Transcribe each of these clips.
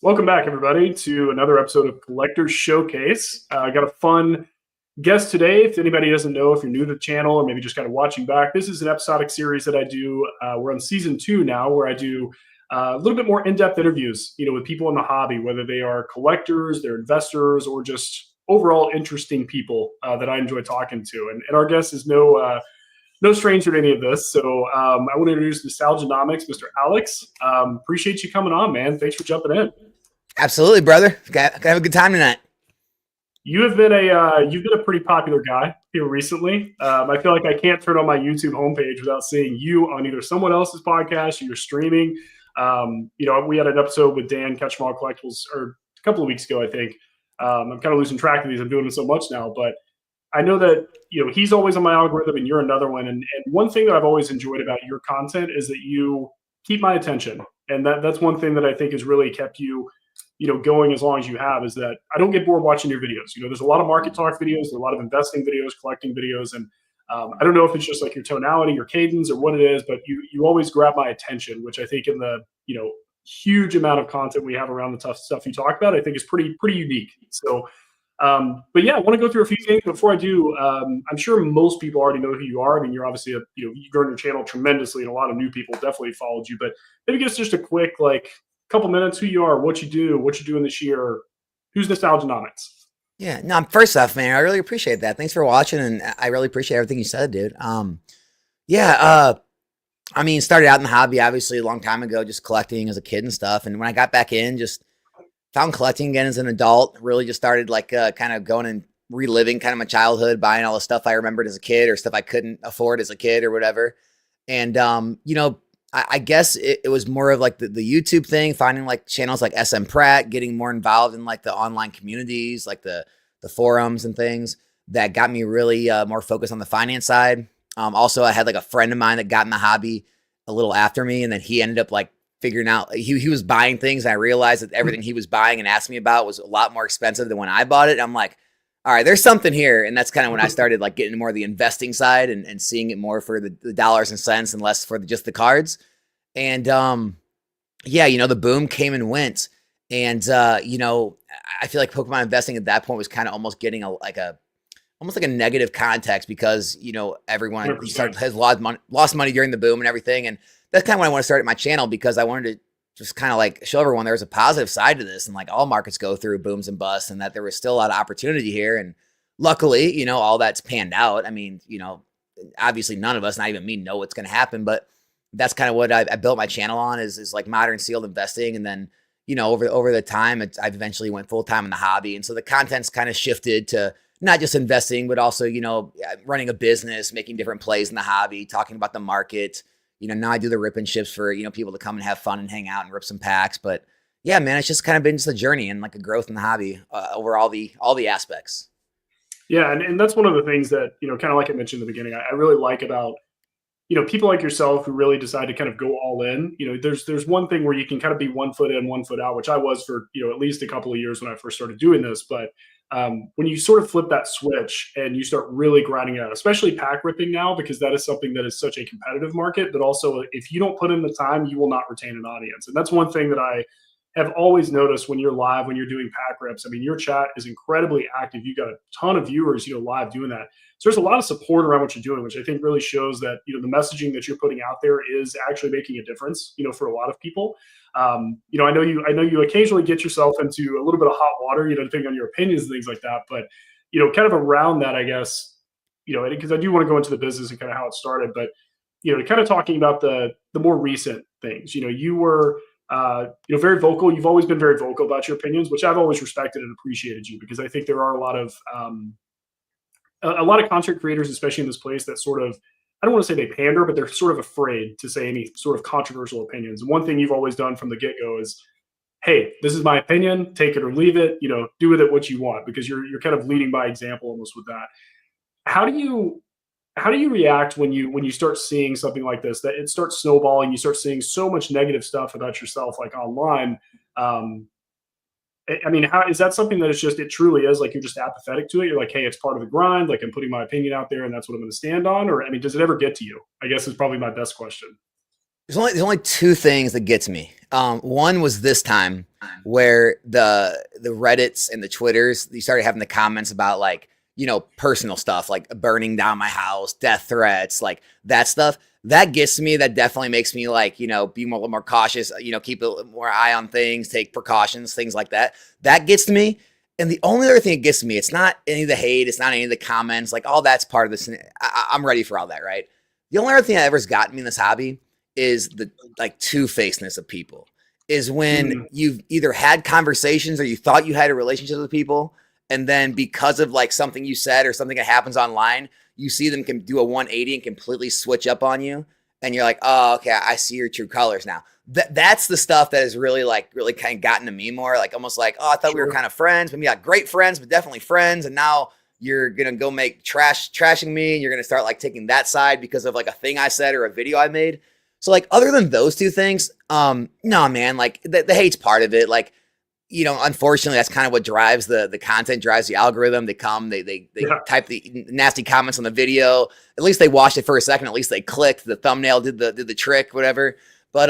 Welcome back, everybody, to another episode of Collectors Showcase. I got a fun guest today. If anybody doesn't know, if you're new to the channel or maybe just kind of watching back, this is an episodic series that I do. We're on season 2 now, where I do a little bit more in-depth interviews, with people in the hobby, whether they are collectors, they're investors, or just overall interesting people that I enjoy talking to. And our guest is no stranger to any of this. So I want to introduce Nostalgia Nomics, Mr. Alex. Appreciate you coming on, man. Thanks for jumping in. Absolutely, brother. Got have a good time tonight. You've been a pretty popular guy here recently. I feel like I can't turn on my YouTube homepage without seeing you on either someone else's podcast or you're streaming. We had an episode with Dan Ketchmall Collectibles or a couple of weeks ago, I think. I'm kind of losing track of these. I'm doing it so much now, but I know that he's always on my algorithm, and you're another one. And one thing that I've always enjoyed about your content is that you keep my attention, and that's one thing that I think has really kept you going as long as you have, is that I don't get bored watching your videos. There's a lot of market talk videos, there's a lot of investing videos, collecting videos, and I don't know if it's just like your tonality, your cadence, or what it is, but you always grab my attention, which I think in the huge amount of content we have around the tough stuff you talk about, I think is pretty unique. So. But yeah, I want to go through a few things. Before I do, I'm sure most people already know who you are. I mean, you're obviously you've grown your channel tremendously, and a lot of new people definitely followed you. But maybe just a quick couple minutes, who you are, what you do, what you're doing this year. Who's Nostalgia Nomics? Yeah, no, first off, man, I really appreciate that. Thanks for watching, and I really appreciate everything you said, dude. I mean, started out in the hobby obviously a long time ago, just collecting as a kid and stuff. And when I got back in, just found collecting again as an adult. Really just started kind of going and reliving kind of my childhood, buying all the stuff I remembered as a kid or stuff I couldn't afford as a kid or whatever. And, I guess it was more of like the YouTube thing, finding like channels like SM Pratt, getting more involved in like the online communities, like the forums and things that got me really more focused on the finance side. Also, I had like a friend of mine that got in the hobby a little after me, and then he ended up like figuring out he was buying things. And I realized that everything he was buying and asked me about was a lot more expensive than when I bought it. And I'm like, all right, there's something here. And that's kind of when I started like getting more of the investing side and seeing it more for the dollars and cents and less for just the cards. And, the boom came and went. And, I feel like Pokemon investing at that point was kind of almost getting almost like a negative context because, everyone has lost money during the boom and everything. And that's kind of when I want to start my channel, because I wanted to just kind of like show everyone there's a positive side to this, and like all markets go through booms and busts, and that there was still a lot of opportunity here. And luckily, all that's panned out. I mean, obviously none of us, not even me, know what's going to happen, but that's kind of what I built my channel on is like modern sealed investing. And then, over the time, I've eventually went full time in the hobby. And so the content's kind of shifted to not just investing, but also, running a business, making different plays in the hobby, talking about the market. Now I do the rip and ships for, people to come and have fun and hang out and rip some packs. But yeah, man, it's just kind of been just a journey and like a growth in the hobby over all the aspects. Yeah. And that's one of the things that, kind of like I mentioned in the beginning, I really like about, people like yourself who really decide to kind of go all in. There's one thing where you can kind of be 1 foot in, 1 foot out, which I was for, at least a couple of years when I first started doing this. But when you sort of flip that switch and you start really grinding out, especially pack ripping now, because that is something that is such a competitive market, but also if you don't put in the time, you will not retain an audience. And that's one thing that I have always noticed when you're live, when you're doing pack rips. I mean, your chat is incredibly active. You got a ton of viewers, live doing that. So there's a lot of support around what you're doing, which I think really shows that, the messaging that you're putting out there is actually making a difference, for a lot of people. I know you occasionally get yourself into a little bit of hot water, depending on your opinions and things like that. But, kind of around that, I guess, because I do want to go into the business and kind of how it started, but, kind of talking about the more recent things, you were, very vocal. You've always been very vocal about your opinions, which I've always respected and appreciated you, because I think there are a lot of content creators, especially in this place, that sort of, I don't want to say they pander, but they're sort of afraid to say any sort of controversial opinions. And one thing you've always done from the get-go is, hey, this is my opinion, take it or leave it, do with it what you want, because you're kind of leading by example almost with that. How do you react when you start seeing something like this, that it starts snowballing, you start seeing so much negative stuff about yourself, like online? I mean, how is that something that it truly is like you're just apathetic to it? You're like, hey, it's part of the grind. Like, I'm putting my opinion out there and that's what I'm going to stand on. Or, I mean, does it ever get to you? I guess is probably my best question. there's only two things that gets me. One was this time where the Reddits and the Twitters, you started having the comments about like, personal stuff like burning down my house, death threats, like that stuff. That gets me. That definitely makes me like, be more, a little more cautious, keep a little more eye on things, take precautions, things like that. That gets me. And the only other thing that gets me, it's not any of the hate, it's not any of the comments, like all that's part of this. I'm ready for all that, right? The only other thing that ever's gotten me in this hobby is the like two-facedness of people. Is when you've either had conversations or you thought you had a relationship with people, and then because of like something you said or something that happens online, you see them can do a 180 and completely switch up on you, and you're like, oh, okay, I see your true colors now. That's the stuff that has really kind of gotten to me more, like almost like, oh, I thought we were kind of friends, maybe not great friends, but definitely friends, and now you're gonna go make trashing me, and you're gonna start like taking that side because of like a thing I said or a video I made. So like other than those two things, no, man, like the hate's part of it. Like, unfortunately that's kind of what drives the content, drives the algorithm. They type the nasty comments on the video. At least they watched it for a second. At least they clicked, the thumbnail did the trick, whatever. But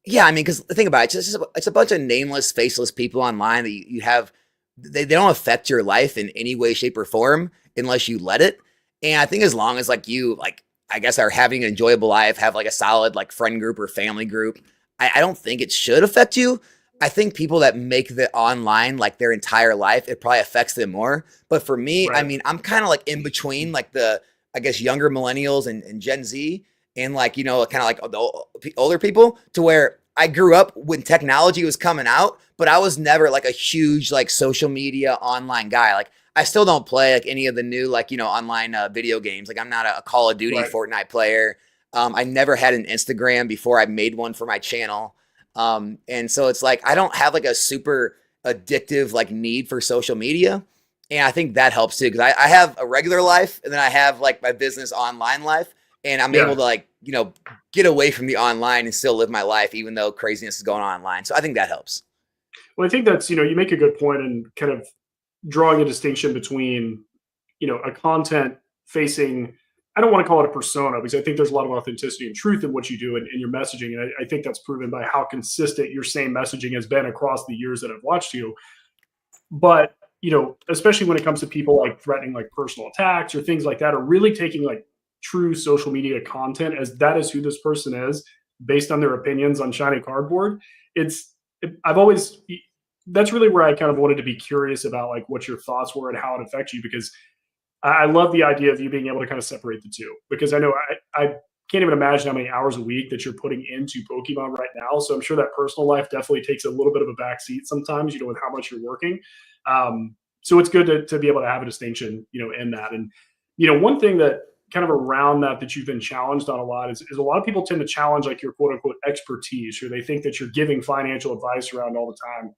yeah, I mean, because think about it, it's a bunch of nameless, faceless people online that you have. They don't affect your life in any way, shape, or form unless you let it. And I think as long as like you like, I guess, are having an enjoyable life, have like a solid like friend group or family group, I don't think it should affect you. I think people that make the online like their entire life, it probably affects them more. But for me, right. I mean, I'm kind of like in between like the, I guess, younger millennials and Gen Z and like, kind of like the older people, to where I grew up when technology was coming out, but I was never like a huge like social media online guy. Like I still don't play like any of the new like, online video games. Like I'm not a Call of Duty, right. Fortnite player. I never had an Instagram before I made one for my channel. And so it's like, I don't have like a super addictive like need for social media. And I think that helps too, because I have a regular life and then I have like my business online life, and I'm able to like, get away from the online and still live my life, even though craziness is going on online. So I think that helps. Well, I think that's, you make a good point in kind of drawing a distinction between, a content facing, I don't want to call it a persona, because I think there's a lot of authenticity and truth in what you do and your messaging. And I think that's proven by how consistent your same messaging has been across the years that I've watched you. But, especially when it comes to people like threatening like personal attacks or things like that, or really taking like true social media content as that is who this person is based on their opinions on shiny cardboard. I've always, that's really where I kind of wanted to be curious about like what your thoughts were and how it affects you, because I love the idea of you being able to kind of separate the two, because I know I can't even imagine how many hours a week that you're putting into Pokemon right now. So I'm sure that personal life definitely takes a little bit of a back seat sometimes, with how much you're working. So it's good to be able to have a distinction, in that. And, one thing that kind of around that you've been challenged on a lot is a lot of people tend to challenge like your quote unquote expertise, or they think that you're giving financial advice around all the time.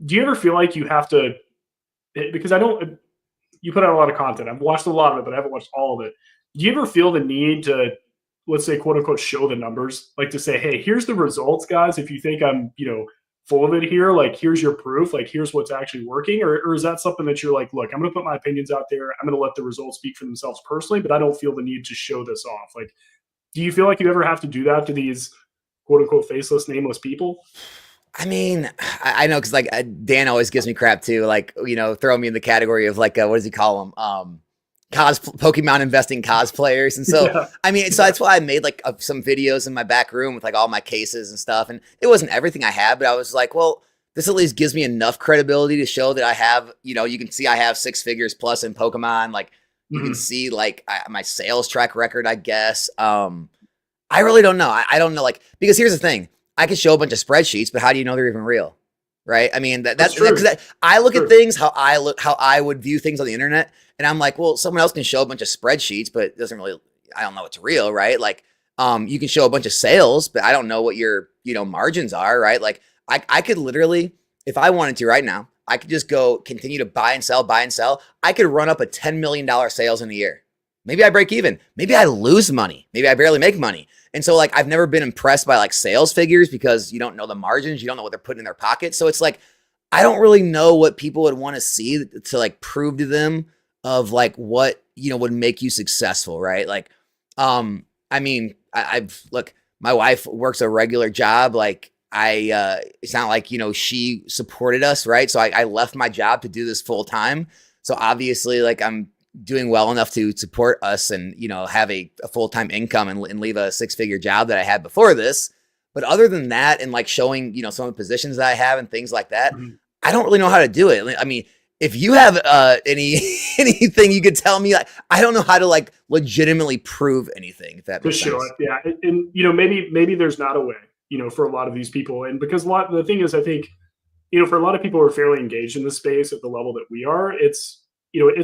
Do you ever feel like you have to, because you put out a lot of content. I've watched a lot of it, but I haven't watched all of it. Do you ever feel the need to, let's say, quote unquote, show the numbers? Like to say, hey, here's the results, guys. If you think I'm, full of it here, like here's your proof, like here's what's actually working? Or is that something that you're like, look, I'm going to put my opinions out there. I'm going to let the results speak for themselves personally, but I don't feel the need to show this off. Like, do you feel like you ever have to do that to these quote unquote faceless, nameless people? I mean, I know, because like Dan always gives me crap too. Like, throw me in the category of like, what does he call them? Pokemon investing cosplayers. And so, yeah. I mean, so that's why I made like some videos in my back room with like all my cases and stuff. And it wasn't everything I had, but I was like, well, this at least gives me enough credibility to show that I have, you can see I have 6 figures plus in Pokemon. Like you can see like my sales track record, I guess. I really don't know. I don't know. Like, because here's the thing. I could show a bunch of spreadsheets, but how do you know they're even real? Right. I mean, that's true. I look at things, how I would view things on the internet. And I'm like, well, someone else can show a bunch of spreadsheets, but it doesn't really, I don't know it's real. Right. Like, you can show a bunch of sales, but I don't know what your, margins are. Right. Like I could literally, if I wanted to right now, I could just go continue to buy and sell. I could run up a $10 million sales in a year. Maybe I break even. Maybe I lose money. Maybe I barely make money. And so like, I've never been impressed by like sales figures, because you don't know the margins. You don't know what they're putting in their pocket. So it's like, I don't really know what people would want to see to like prove to them of like what, would make you successful. Right. Like, I mean, I've look, my wife works a regular job. Like it's not like, she supported us. Right. So I left my job to do this full time. So obviously like I'm doing well enough to support us and, have a full-time income and leave a 6-figure job that I had before this. But other than that, and like showing, some of the positions that I have and things like that, Mhm. I don't really know how to do it. I mean, if you have anything you could tell me, like, I don't know how to like legitimately prove anything, if that To makes show sense. it, yeah, and maybe there's not a way, for a lot of these people, and because the thing is, I think, for a lot of people who are fairly engaged in the space at the level that we are, it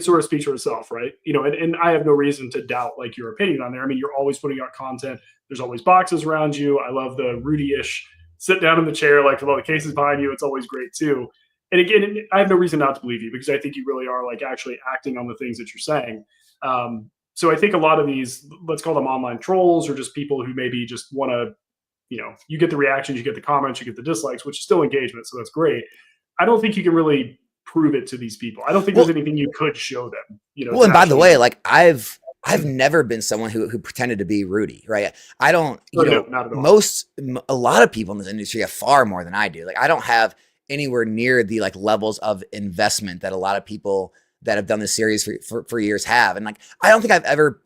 sort of speaks for itself, right? And I have no reason to doubt like your opinion on there. I mean, you're always putting out content. There's always boxes around you. I love the Rudy-ish sit down in the chair, like with all the cases behind you. It's always great too. And again, I have no reason not to believe you because I think you really are like actually acting on the things that you're saying. So I think a lot of these, let's call them online trolls or just people who maybe just want to, you get the reactions, you get the comments, you get the dislikes, which is still engagement. So that's great. I don't think you can really prove it to these people. I don't think there's Well, anything you could show them, well, to and by the actually. way, like I've never been someone who pretended to be Rudy, right? I don't, Oh, no, not at all. a lot of people in this industry have far more than I do. Like I don't have anywhere near the like levels of investment that a lot of people that have done this series for years have. And like, I don't think I've ever,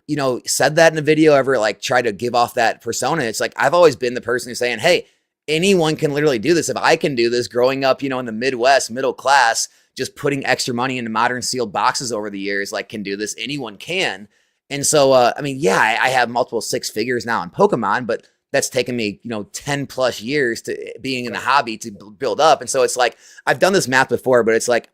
said that in a video, ever like try to give off that persona. It's like, I've always been the person who's saying, hey, anyone can literally do this. If I can do this growing up, in the Midwest, middle class, just putting extra money into modern sealed boxes over the years, like can do this. Anyone can. And so, I mean, yeah, I have multiple 6 figures now in Pokemon, but that's taken me, 10 plus years to being in the hobby to build up. And so it's like, I've done this math before, but it's like,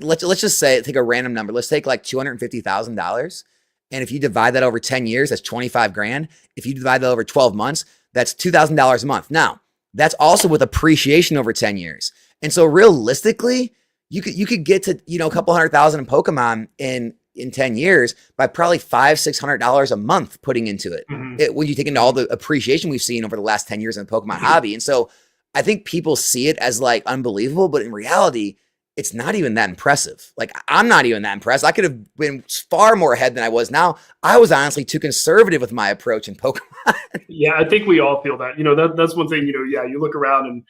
let's just say, take a random number. Let's take like $250,000. And if you divide that over 10 years, that's 25 grand. If you divide that over 12 months, that's $2,000 a month. Now, that's also with appreciation over 10 years. And so realistically, you could get to, a couple $100,000 in Pokemon in 10 years by probably $500-$600 a month putting into it. Mhm. When you take into all the appreciation we've seen over the last 10 years in the Pokemon hobby. And so I think people see it as like unbelievable, but in reality, it's not even that impressive. Like I'm not even that impressed. I could have been far more ahead than I was now. I was honestly too conservative with my approach in Pokemon. Yeah, I think we all feel that. That's one thing, yeah, you look around and,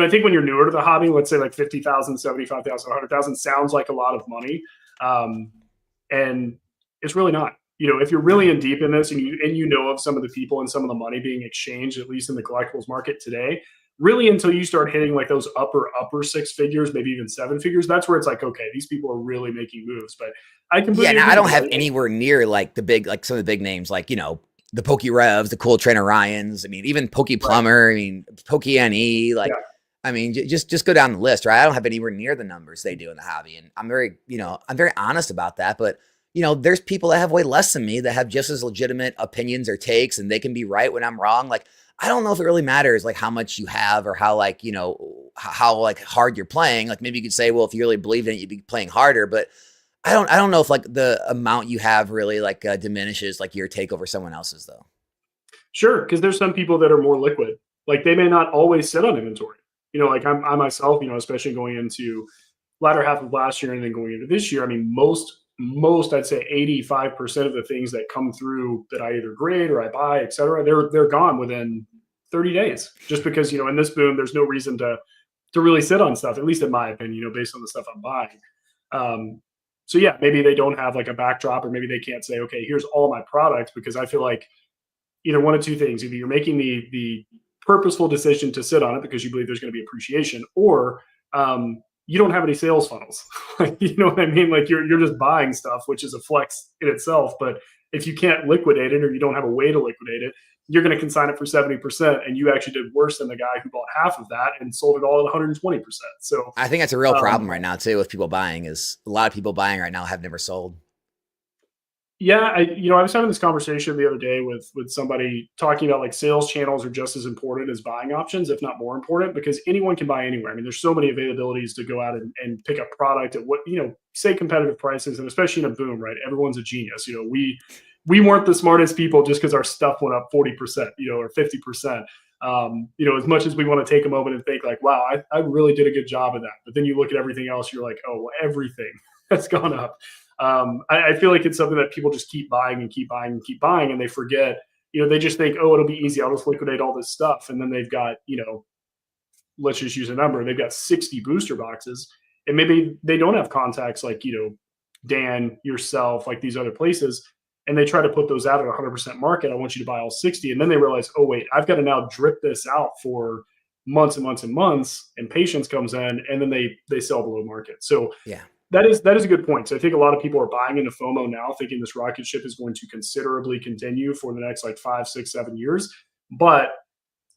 I think when you're newer to the hobby, let's say like 50,000, 75,000, 100,000 sounds like a lot of money. And it's really not. If you're really in deep in this and you know of some of the people and some of the money being exchanged, at least in the collectibles market today, really until you start hitting like those upper 6 figures, maybe even 7 figures, that's where it's like, okay, these people are really making moves. But I Yeah, completely now agree I with don't you. have anywhere near like some of the big names, like, the Poke Revs, the Cool Trainer Ryans. I mean, even Poke Right. Plumber. I mean, Poke NE. Yeah. Like, I mean, just go down the list, right? I don't have anywhere near the numbers they do in the hobby, and I'm very honest about that. But there's people that have way less than me that have just as legitimate opinions or takes, and they can be right when I'm wrong. Like, I don't know if it really matters, like how much you have or how like how like hard you're playing. Like maybe you could say, well, if you really believed in it, you'd be playing harder, but I don't know if like the amount you have really like diminishes like your take over someone else's though. Sure, because there's some people that are more liquid. Like they may not always sit on inventory. Like I myself, especially going into latter half of last year and then going into this year. I mean, most I'd say 85% of the things that come through that I either grade or I buy, et cetera, they're gone within 30 days. Just because in this boom, there's no reason to really sit on stuff, at least in my opinion. Based on the stuff I'm buying. So yeah, maybe they don't have like a backdrop, or maybe they can't say, okay, here's all my products, because I feel like either one of two things: either you're making the purposeful decision to sit on it because you believe there's going to be appreciation, or you don't have any sales funnels. You know what I mean? Like you're just buying stuff, which is a flex in itself. But if you can't liquidate it, or you don't have a way to liquidate it, you're going to consign it for 70%, and you actually did worse than the guy who bought half of that and sold it all at 120%. So I think that's a real um, problem right now too with people buying. Is a lot of people buying right now have never sold. yeah, I was having this conversation the other day with somebody talking about like sales channels are just as important as buying options, if not more important, because anyone can buy anywhere. I mean, there's so many availabilities to go out and pick up product at what, say competitive prices, and especially in a boom, right? Everyone's a genius. We weren't the smartest people just because our stuff went up 40%, or 50%. As much as we want to take a moment and think like, wow, I really did a good job of that. But then you look at everything else, you're like, oh, well, everything has gone up. I feel like it's something that people just keep buying and keep buying and keep buying, and they forget they just think, oh, it'll be easy. I'll just liquidate all this stuff. And then they've got, let's just use a number. They've got 60 booster boxes, and maybe they don't have contacts like, Dan, yourself, like these other places. And they try to put those out at 100% market. I want you to buy all 60. And then they realize, oh, wait, I've got to now drip this out for months and months and months. And patience comes in, and then they sell below market. So Yeah. that is a good point. So I think a lot of people are buying into FOMO now, thinking this rocket ship is going to considerably continue for the next like 5, 6, 7 years. But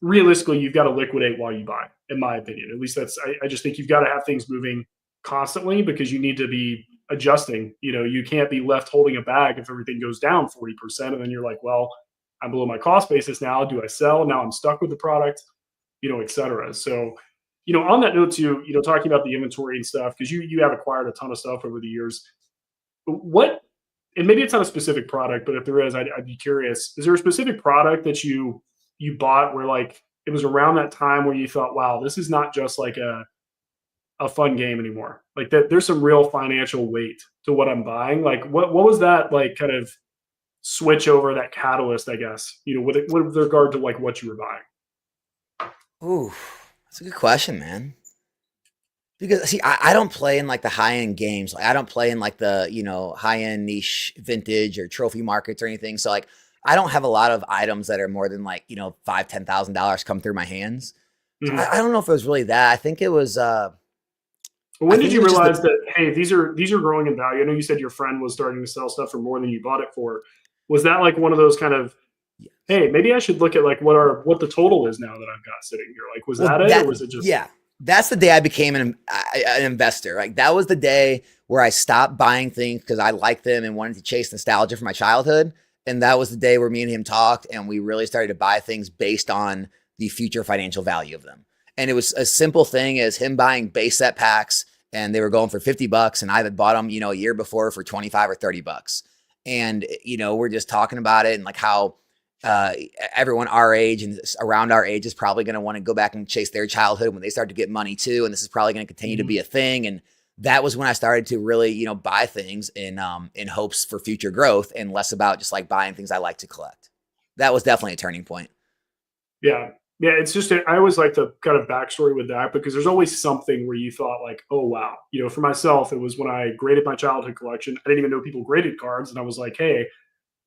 realistically, you've got to liquidate while you buy, in my opinion. At least I just think you've got to have things moving constantly, because you need to be adjusting. You can't be left holding a bag if everything goes down 40%. And then you're like, well, I'm below my cost basis now. Do I sell? Now I'm stuck with the product, et cetera. So, on that note too, talking about the inventory and stuff, because you have acquired a ton of stuff over the years. And maybe it's not a specific product, but if there is, I'd be curious. Is there a specific product that you bought where like it was around that time where you thought, wow, this is not just like a fun game anymore? Like that there's some real financial weight to what I'm buying. Like what was that like kind of switch over, that catalyst, I guess, with regard to like what you were buying? Ooh, that's a good question, man. Because see, I don't play in like the high end games. Like I don't play in like the, high end niche vintage or trophy markets or anything. So like I don't have a lot of items that are more than like, $5,000-$10,000 come through my hands. So I don't know if it was really that. I think it was when did you realize that, hey, these are growing in value? I know you said your friend was starting to sell stuff for more than you bought it for. Was that like one of those kind of, hey, maybe I should look at like what the total is now that I've got sitting here? Like, was that it, or was it just? Yeah, that's the day I became an investor. Like that was the day where I stopped buying things because I liked them and wanted to chase nostalgia from my childhood. And that was the day where me and him talked, and we really started to buy things based on the future financial value of them. And it was a simple thing as him buying base set packs, and they were going for $50, and I had bought them, a year before for 25 or $30. And, we're just talking about it and like how everyone our age and around our age is probably going to want to go back and chase their childhood when they start to get money too. And this is probably going to continue to be a thing. And that was when I started to really, buy things in hopes for future growth and less about just like buying things I like to collect. That was definitely a turning point. Yeah. Yeah. It's just, I always like the kind of backstory with that, because there's always something where you thought like, oh, wow. For myself, it was when I graded my childhood collection. I didn't even know people graded cards. And I was like, hey,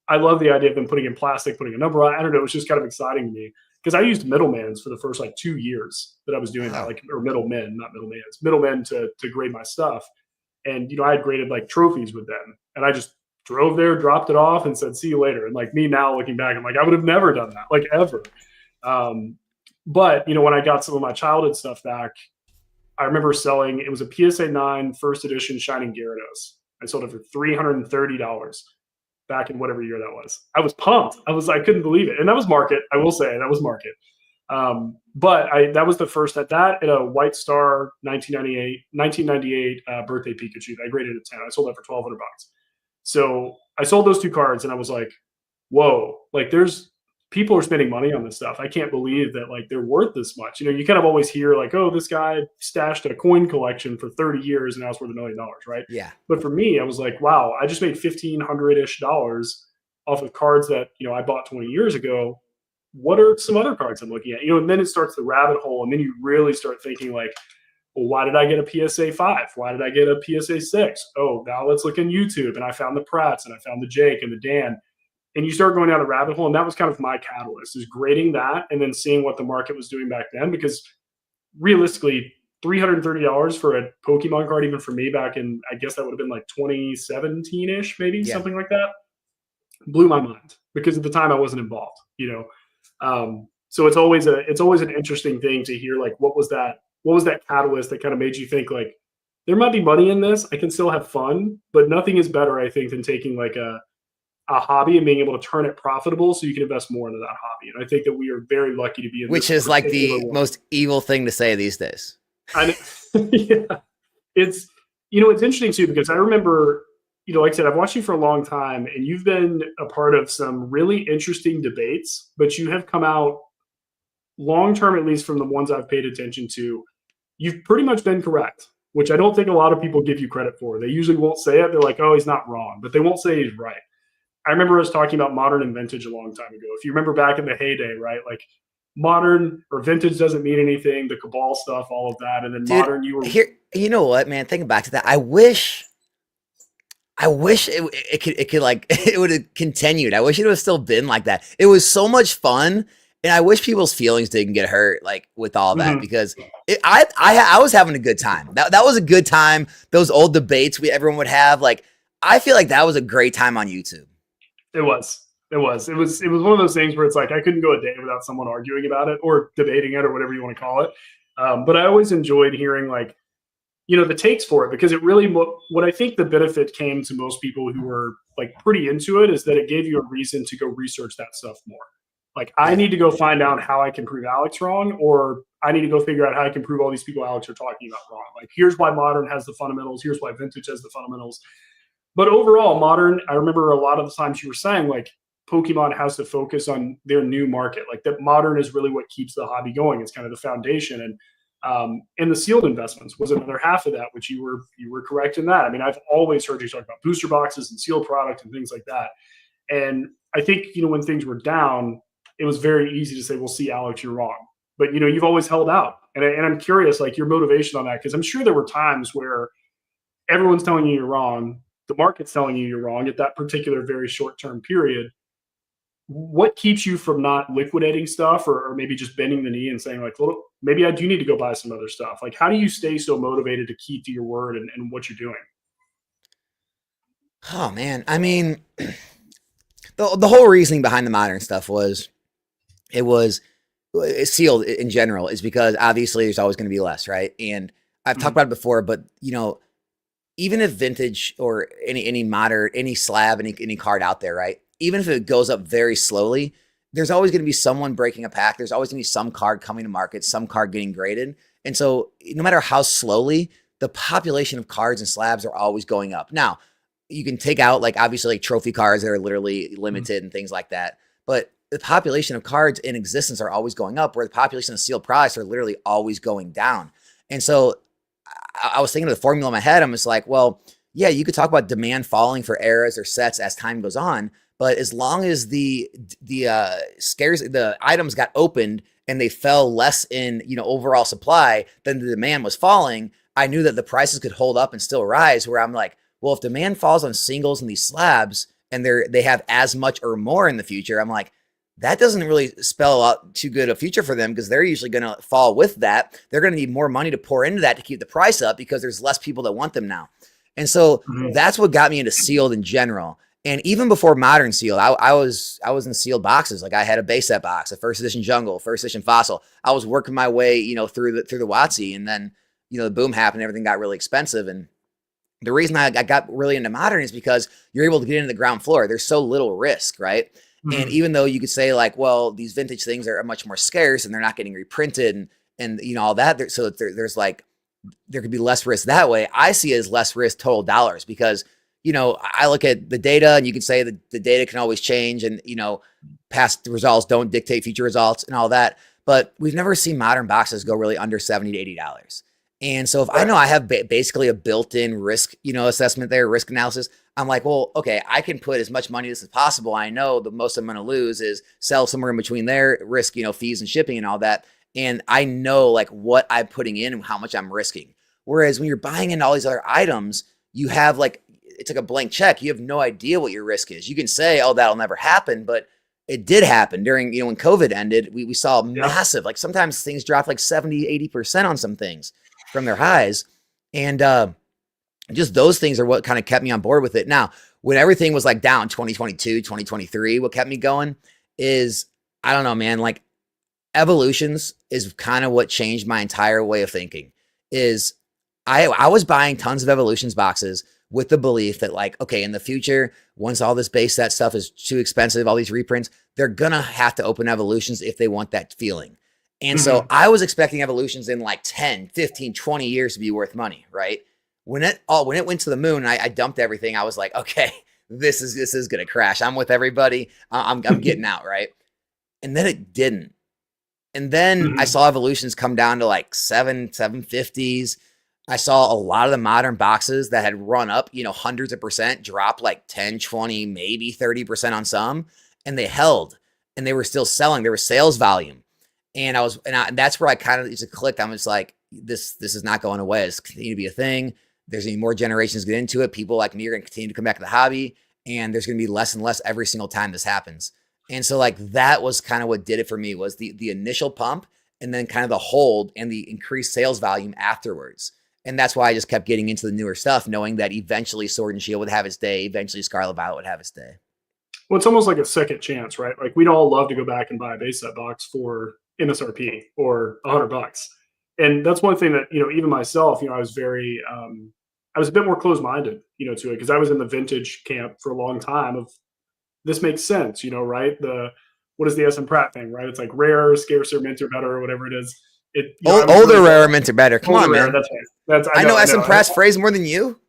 I love the idea of them putting in plastic, putting a number on. I don't know. It was just kind of exciting to me, because I used middlemans for the first like 2 years that I was doing that, like, or middlemen, not middlemans, middlemen to grade my stuff. And, I had graded like trophies with them, and I just drove there, dropped it off, and said, see you later. And like me now looking back, I'm like, I would have never done that, like ever. But, when I got some of my childhood stuff back, I remember selling, it was a PSA 9 first edition Shining Gyarados. I sold it for $330. Back in whatever year that was. I was pumped. I couldn't believe it. And that was market. I will say that was market. But that was the first at a White Star 1998 birthday Pikachu. I graded at 10. I sold that for $1,200. So I sold those 2 cards, and I was like, whoa, like people are spending money on this stuff. I can't believe that like they're worth this much. You kind of always hear like, oh, this guy stashed a coin collection for 30 years and now it's worth $1 million, right? Yeah. But for me, I was like, wow, I just made $1,500-ish off of cards that, I bought 20 years ago. What are some other cards I'm looking at? And then it starts the rabbit hole, and then you really start thinking like, well, why did I get a PSA 5? Why did I get a PSA 6? Oh, now let's look in YouTube. And I found the Pratts, and I found the Jake and the Dan. And you start going down the rabbit hole. And that was kind of my catalyst, is grading that and then seeing what the market was doing back then. Because realistically, $330 for a Pokemon card, even for me back in, I guess that would have been like 2017-ish, maybe something like that, blew my mind, because at the time I wasn't involved, So it's always an interesting thing to hear, like, what was that catalyst that kind of made you think like, there might be money in this, I can still have fun, but nothing is better, I think, than taking like a hobby and being able to turn it profitable so you can invest more into that hobby. And I think that we are very lucky to be in which is like the most evil thing to say these days. Yeah. It's interesting too, because I remember, like I said, I've watched you for a long time, and you've been a part of some really interesting debates, but you have come out long-term, at least from the ones I've paid attention to, you've pretty much been correct, which I don't think a lot of people give you credit for. They usually won't say it. They're like, oh, he's not wrong, but they won't say he's right. I remember us talking about modern and vintage a long time ago. If you remember back in the heyday, right? Like modern or vintage doesn't mean anything, the cabal stuff, all of that. And then Dude, modern, you were, here, you know what, man? Thinking back to that, I wish it could like it would have continued. I wish it would have still been like that. It was so much fun, and I wish people's feelings didn't get hurt like with all that Mhm. because I was having a good time. That was a good time. Those old debates everyone would have, like I feel like that was a great time on YouTube. It was. It was one of those things where it's like I couldn't go a day without someone arguing about it or debating it or whatever you want to call it. But I always enjoyed hearing like the takes for it because it really what I think the benefit came to most people who were like pretty into it is that it gave you a reason to go research that stuff more. Like I Yeah. need to go find out how I can prove Alex wrong, or I need to go figure out how I can prove all these people Alex are talking about wrong. Like here's why modern has the fundamentals. Here's why vintage has the fundamentals. But overall, modern, I remember a lot of the times you were saying like Pokemon has to focus on their new market. Like that modern is really what keeps the hobby going. It's kind of the foundation. And the sealed investments was another half of that, which you were correct in that. I mean, I've always heard you talk about booster boxes and sealed product and things like that. And I think, when things were down, it was very easy to say, well, see, Alex, you're wrong. But, you've always held out. And I'm curious, like your motivation on that, because I'm sure there were times where everyone's telling you you're wrong. The market's telling you you're wrong at that particular very short term period. What keeps you from not liquidating stuff or maybe just bending the knee and saying like, well, maybe I do need to go buy some other stuff? Like, how do you stay so motivated to keep to your word and what you're doing? Oh man, I mean, the whole reasoning behind the modern stuff was it was it's sealed in general is because obviously there's always going to be less, right? And I've talked Mhm. about it before, but even if vintage or any modern, any slab, any card out there, right? Even if it goes up very slowly, there's always going to be someone breaking a pack. There's always going to be some card coming to market, some card getting graded. And so no matter how slowly, the population of cards and slabs are always going up. Now, you can take out like obviously like trophy cards that are literally Mhm. limited and things like that. But the population of cards in existence are always going up, where the population of sealed products are literally always going down. And so I was thinking of the formula in my head. I'm just like, well, yeah, you could talk about demand falling for eras or sets as time goes on, but as long as the scarce the items got opened and they fell less in overall supply than the demand was falling, I knew that the prices could hold up and still rise. Where I'm like, well, if demand falls on singles and these slabs and they have as much or more in the future, I'm like, that doesn't really spell out too good a future for them because they're usually going to fall with that. They're going to need more money to pour into that to keep the price up because there's less people that want them now. And so Mhm. that's what got me into sealed in general. And even before modern sealed, I was in sealed boxes. Like I had a base set box, a first edition jungle, first edition fossil. I was working my way, through the WotC, and then the boom happened, everything got really expensive. And the reason I got really into modern is because you're able to get into the ground floor. There's so little risk, right? And Mhm. even though you could say like, well, these vintage things are much more scarce and they're not getting reprinted and all that, so there's like there could be less risk that way. I see it as less risk total dollars because I look at the data and you can say that the data can always change and past results don't dictate future results and all that. But we've never seen modern boxes go really under $70 to $80. And so if I Right. know I have basically a built-in risk, assessment there, risk analysis, I'm like, well, okay, I can put as much money as possible. I know the most I'm going to lose is sell somewhere in between there, risk, fees and shipping and all that. And I know like what I'm putting in and how much I'm risking. Whereas when you're buying into all these other items, you have like, it's like a blank check. You have no idea what your risk is. You can say, oh, that'll never happen, but it did happen during, when COVID ended. We saw Yeah. massive, like sometimes things dropped like 70, 80% on some things from their highs. And just those things are what kind of kept me on board with it. Now, when everything was like down 2022, 2023, what kept me going is, I don't know, man, like evolutions is kind of what changed my entire way of thinking. Is I was buying tons of evolutions boxes with the belief that like, okay, in the future, once all this base set stuff is too expensive, all these reprints, they're gonna have to open evolutions if they want that feeling. And so Mhm. I was expecting evolutions in like 10, 15, 20 years to be worth money, right? When it went to the moon and I dumped everything, I was like, okay, this is gonna crash. I'm with everybody. I'm getting out, right? And then it didn't. And then I Mhm. saw evolutions come down to like 750s. I saw a lot of the modern boxes that had run up, hundreds of percent, drop like 10, 20, maybe 30% on some, and they held and they were still selling. There was sales volume. And that's where I kind of just clicked. I'm just like, this is not going away. It's continue to be a thing. There's gonna be more generations get into it. People like me are gonna continue to come back to the hobby, and there's gonna be less and less every single time this happens. And so like that was kind of what did it for me was the initial pump and then kind of the hold and the increased sales volume afterwards. And that's why I just kept getting into the newer stuff, knowing that eventually Sword and Shield would have its day, eventually Scarlet Violet would have its day. Well, it's almost like a second chance, right? Like we'd all love to go back and buy a base set box for MSRP or $100. And that's one thing that, even myself, I was very, I was a bit more closed minded, to it because I was in the vintage camp for a long time of this makes sense, right? What is the SM Pratt thing, right? It's like rare, scarcer, mint or better or whatever it is. Older, rare, mint or better. Come on, man. That's right. I know SM Pratt's phrase more than you.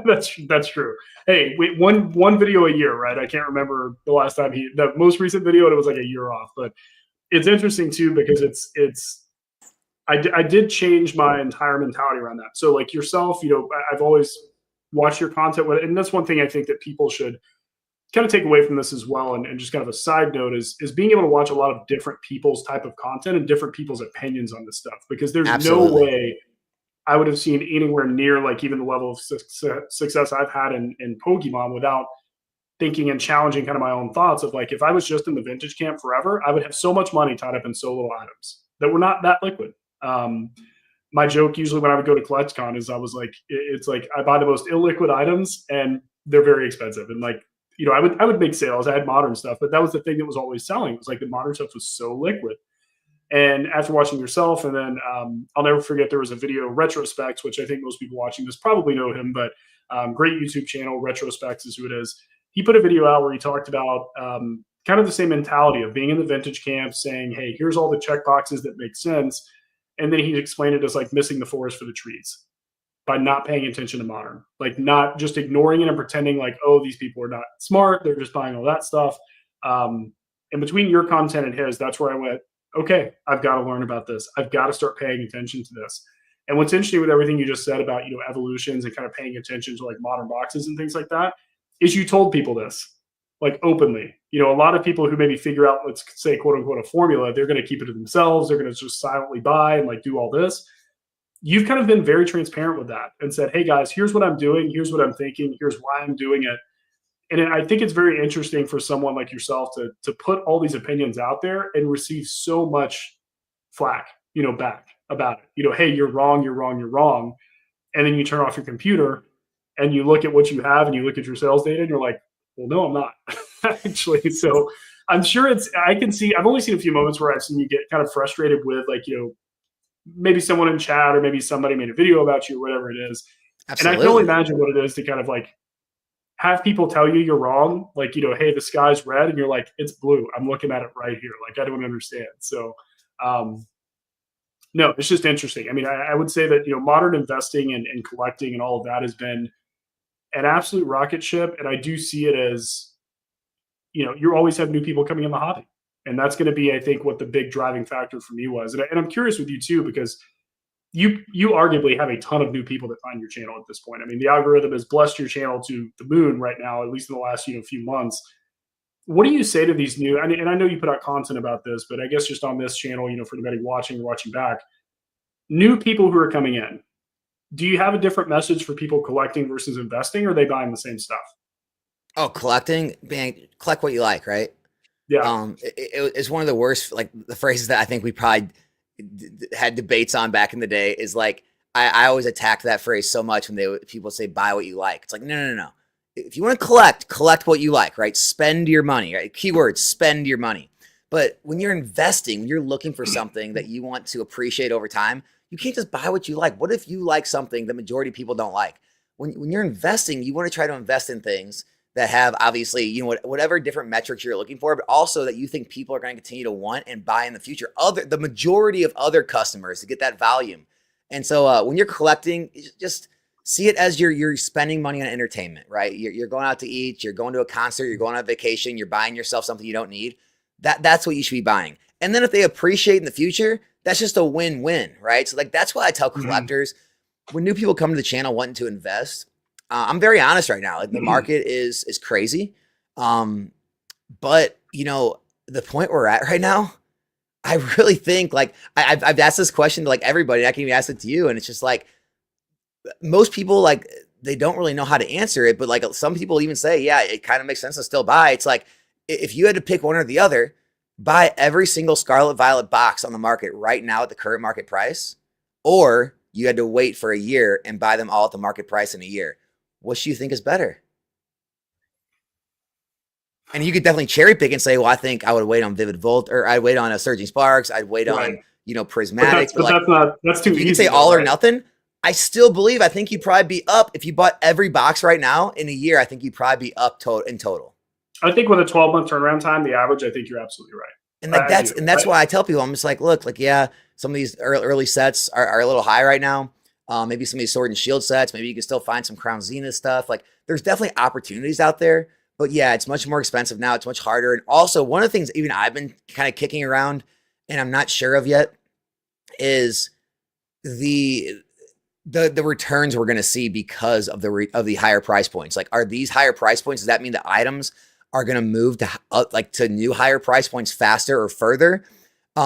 That's true. Hey, one video a year, right? I can't remember the last time the most recent video, and it was like a year off. But it's interesting too because I did change my entire mentality around that. So like yourself, I've always watched your content, and that's one thing I think that people should kind of take away from this as well. And just kind of a side note is being able to watch a lot of different people's type of content and different people's opinions on this stuff, because there's no way I would have seen anywhere near like even the level of success I've had in Pokemon without thinking and challenging kind of my own thoughts of like, if I was just in the vintage camp forever, I would have so much money tied up in so little items that were not that liquid. My joke usually when I would go to CollectCon is I was like, it's like I buy the most illiquid items and they're very expensive. And like, I would make sales. I had modern stuff, but that was the thing that was always selling. It was like the modern stuff was so liquid. And after watching yourself, and then I'll never forget there was a video, Retrospects, which I think most people watching this probably know him, but great YouTube channel, Retrospects is who it is. He put a video out where he talked about kind of the same mentality of being in the vintage camp, saying, hey, here's all the check boxes that make sense. And then he explained it as like missing the forest for the trees by not paying attention to modern, like not just ignoring it and pretending like, oh, these people are not smart. They're just buying all that stuff. And between your content and his, that's where I went, okay, I've got to learn about this. I've got to start paying attention to this. And what's interesting with everything you just said about, evolutions and kind of paying attention to like modern boxes and things like that is you told people this like openly. A lot of people who maybe figure out, let's say, quote unquote, a formula, they're going to keep it to themselves. They're going to just silently buy and like do all this. You've kind of been very transparent with that and said, hey guys, here's what I'm doing. Here's what I'm thinking. Here's why I'm doing it. And I think it's very interesting for someone like yourself to put all these opinions out there and receive so much flack, back about it. Hey, you're wrong, you're wrong, you're wrong. And then you turn off your computer and you look at what you have and you look at your sales data and you're like, well, no, I'm not actually. So I'm sure I've only seen a few moments where I've seen you get kind of frustrated with like, maybe someone in chat or maybe somebody made a video about you or whatever it is. Absolutely. And I can only imagine what it is to kind of like have people tell you you're wrong. Like, hey, the sky's red. And you're like, it's blue. I'm looking at it right here. Like, I don't understand. So, no, it's just interesting. I mean, I would say that, modern investing and collecting and all of that has been an absolute rocket ship. And I do see it as, you always have new people coming in the hobby. And that's going to be, I think, what the big driving factor for me was. And I'm curious with you too, because you arguably have a ton of new people that find your channel at this point. I mean, the algorithm has blessed your channel to the moon right now, at least in the last, few months. What do you say to these new, and I know you put out content about this, but I guess just on this channel, for anybody watching or watching back, new people who are coming in, do you have a different message for people collecting versus investing, or are they buying the same stuff? Oh, collecting, man, collect what you like, right? Yeah. It's one of the worst, like the phrases that I think we probably had debates on back in the day is like, I always attacked that phrase so much when people say, buy what you like. It's like, no. If you want to collect what you like, right? Spend your money, right? Keyword, spend your money. But when you're investing, when you're looking for something that you want to appreciate over time, you can't just buy what you like. What if you like something the majority of people don't like? When you're investing, you want to try to invest in things that have obviously, whatever different metrics you're looking for, but also that you think people are going to continue to want and buy in the future. The majority of other customers to get that volume. And so when you're collecting, just see it as you're spending money on entertainment, right? You're going out to eat, you're going to a concert, you're going on vacation, you're buying yourself something you don't need. That's what you should be buying. And then if they appreciate in the future, that's just a win-win, right? So like that's why I tell collectors, when new people come to the channel wanting to invest, I'm very honest right now. Like the market is crazy. But you know, the point we're at right now, I really think like I've asked this question to like everybody. I can even ask it to you, and it's just like most people like they don't really know how to answer it. But like some people even say, yeah, it kind of makes sense to still buy. It's like if you had to pick one or the other, buy every single Scarlet Violet box on the market right now at the current market price, or you had to wait for a year and buy them all at the market price in a year. What do you think is better? And you could definitely cherry pick and say, well, I think I would wait on Vivid Volt, or I'd wait on a Surging Sparks. I'd wait Right. on, you know, Prismatic. But like, that's not, that's too if you easy. could say though, all or right? nothing, I still believe, I think you'd probably be up. If you bought every box right now in a year, I think you'd probably be up in total. I think with a 12-month turnaround time, the average, I think you're absolutely right. And like I do. that's why I tell people, I'm just like, look, like, yeah, some of these early sets are a little high right now. Maybe some of these Sword and Shield sets, maybe you can still find some Crown Zenith stuff. Like there's definitely opportunities out there, but yeah, it's much more expensive now. It's much harder. And also one of the things even I've been kind of kicking around and I'm not sure of yet is the returns we're going to see because of the higher price points. Like, are these higher price points? Does that mean the items are going to move to like to new higher price points faster or further?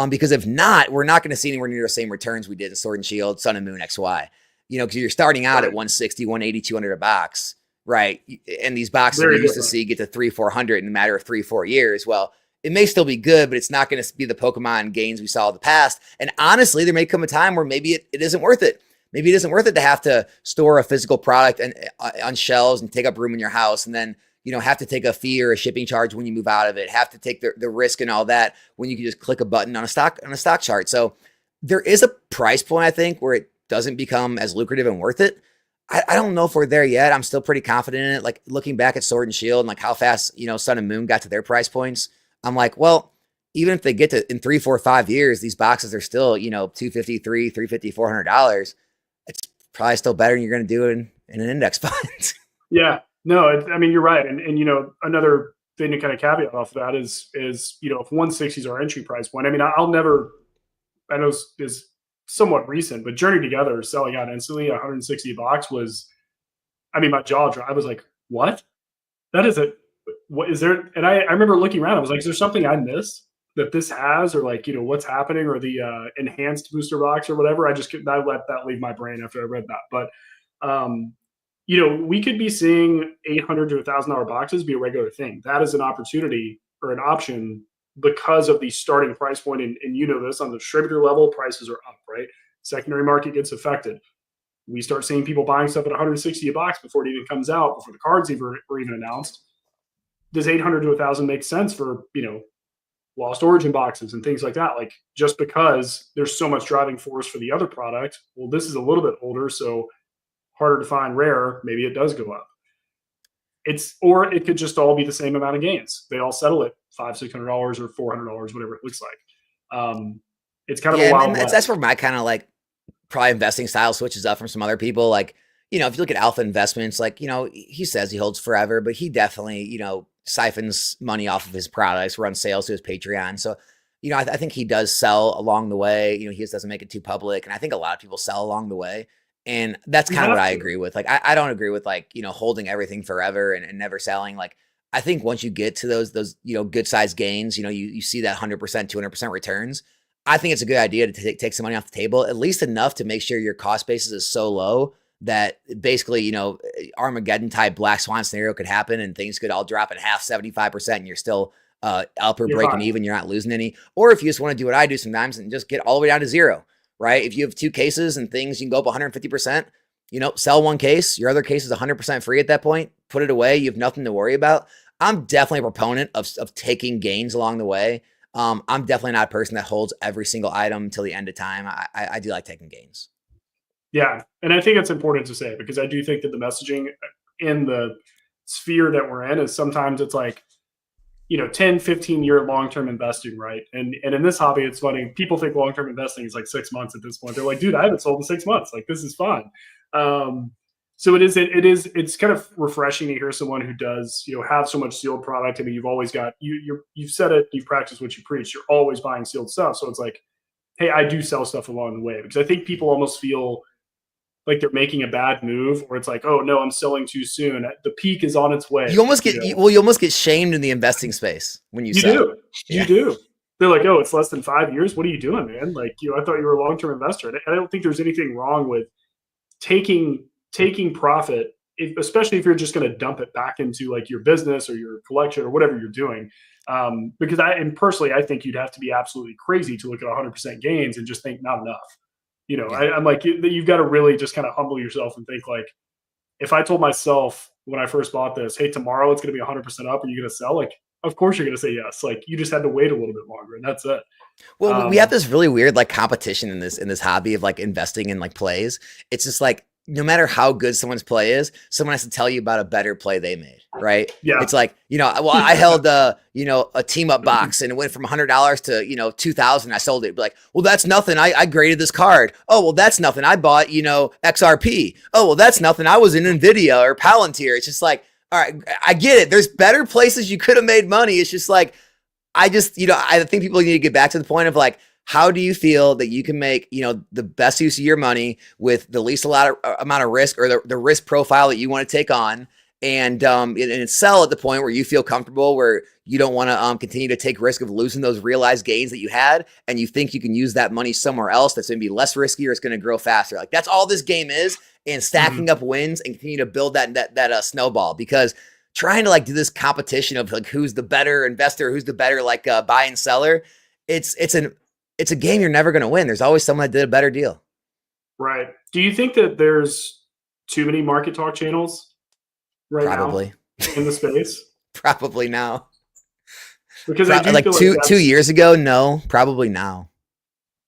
Because if not, we're not going to see anywhere near the same returns we did in Sword and Shield, Sun and Moon, XY. You know, because you're starting out at 160, 180, 200 a box, right? And these boxes we used to see get to 300-400 in a matter of 3-4 years. Well, it may still be good, but it's not going to be the Pokemon gains we saw in the past. And honestly, there may come a time where maybe it isn't worth it. Maybe it isn't worth it to have to store a physical product and on shelves and take up room in your house, and then you know have to take a fee or a shipping charge when you move out of it. Have to take the risk and all that when you can just click a button on a stock chart. So there is a price point I think where it doesn't become as lucrative and worth it. I don't know if we're there yet. I'm still pretty confident in it. Like looking back at Sword and Shield and like how fast you know Sun and Moon got to their price points, I'm like, well, even if they get to in 3, 4, 5 years, these boxes are still you know $250, $350, $400. It's probably still better than you're going to do in an index fund. Yeah, no, I mean, you're right. And, you know, another thing to kind of caveat off of that is, you know, if 160 is our entry price point, I mean, I'll never, I know is somewhat recent, but Journey Together selling out instantly, 160 a box was, I mean, my jaw dropped. I was like, what? That is what is there? And I remember looking around, I was like, is there something I missed that this has, or like, you know, what's happening, or the enhanced booster box or whatever. I just couldn't, I let that leave my brain after I read that. But, you know, we could be seeing $800 to $1,000 boxes be a regular thing. That is an opportunity or an option because of the starting price point. And you know this, on the distributor level, prices are up, right? Secondary market gets affected. We start seeing people buying stuff at 160 a box before it even comes out, before the cards were even announced. Does 800 to 1,000 make sense for, you know, Lost Origin boxes and things like that? Like, just because there's so much driving force for the other product, well, this is a little bit older, so harder to find rare, maybe it does go up. Or it could just all be the same amount of gains. They all settle at $500-$600 or $400, whatever it looks like. It's kind of a wild west. That's where my kind of like probably investing style switches up from some other people. Like, you know, if you look at Alpha Investments, like, you know, he says he holds forever, but he definitely, you know, siphons money off of his products, runs sales to his Patreon. So, you know, I think he does sell along the way. You know, he just doesn't make it too public. And I think a lot of people sell along the way. And that's kind of what I agree with. Like, I don't agree with like, you know, holding everything forever and never selling. Like, I think once you get to those, you know, good sized gains, you know, you see that 100%, 200% returns. I think it's a good idea to take some money off the table, at least enough to make sure your cost basis is so low that basically, you know, Armageddon type black swan scenario could happen and things could all drop in half, 75%, and you're still up or breaking even. You're not losing any. Or if you just want to do what I do sometimes and just get all the way down to zero, right? If you have 2 cases and things, you can go up 150%, you know, sell 1 case. Your other case is 100% free at that point. Put it away. You have nothing to worry about. I'm definitely a proponent of taking gains along the way. I'm definitely not a person that holds every single item till the end of time. I do like taking gains. Yeah. And I think it's important to say, because I do think that the messaging in the sphere that we're in is sometimes it's like, you know, 10, 15-year long-term investing, right? And in this hobby, it's funny. People think long-term investing is like 6 months at this point. They're like, dude, I haven't sold in 6 months. Like, this is fun. So it's kind of refreshing to hear someone who does, you know, have so much sealed product. I mean, you've always got, you've said it, you've practiced what you preach. You're always buying sealed stuff. So it's like, hey, I do sell stuff along the way, because I think people almost feel like they're making a bad move, or it's like, oh no, I'm selling too soon. The peak is on its way. You almost like, get you almost get shamed in the investing space when you you sell. do. You do. They're like, oh, it's less than 5 years. What are you doing, man? Like, I thought you were a long-term investor. And I don't think there's anything wrong with taking profit, especially if you're just going to dump it back into like your business or your collection or whatever you're doing. Because personally, I think you'd have to be absolutely crazy to look at 100% gains and just think not enough. I'm like, you've got to really just kind of humble yourself and think like, if I told myself when I first bought this, hey, tomorrow it's going to be 100% up, are you going to sell? Like, of course you're going to say yes. Like, you just had to wait a little bit longer, and that's it. Well, we have this really weird like competition in this hobby of like investing in like plays. It's just like no matter how good someone's play is, someone has to tell you about a better play they made, right? Yeah. It's like, well, I held a team up box and it went from $100 to, 2,000. I sold it. Be like, well, that's nothing. I graded this card. Oh, well, that's nothing. I bought, XRP. Oh, well, that's nothing. I was in NVIDIA or Palantir. It's just like, all right, I get it. There's better places you could have made money. It's just like, I think people need to get back to the point of like, how do you feel that you can make, the best use of your money with the least amount of risk, or the risk profile that you want to take on, and sell at the point where you feel comfortable, where you don't want to continue to take risk of losing those realized gains that you had, and you think you can use that money somewhere else that's going to be less risky or it's going to grow faster. Like that's all this game is, and stacking up wins and continue to build that snowball. Because trying to like do this competition of like who's the better investor, who's the better like buy and seller, it's a game you're never going to win. There's always someone that did a better deal. Right. Do you think that there's too many market talk channels Probably now in the space? Probably now. Because I do like feel two years ago, no, probably now.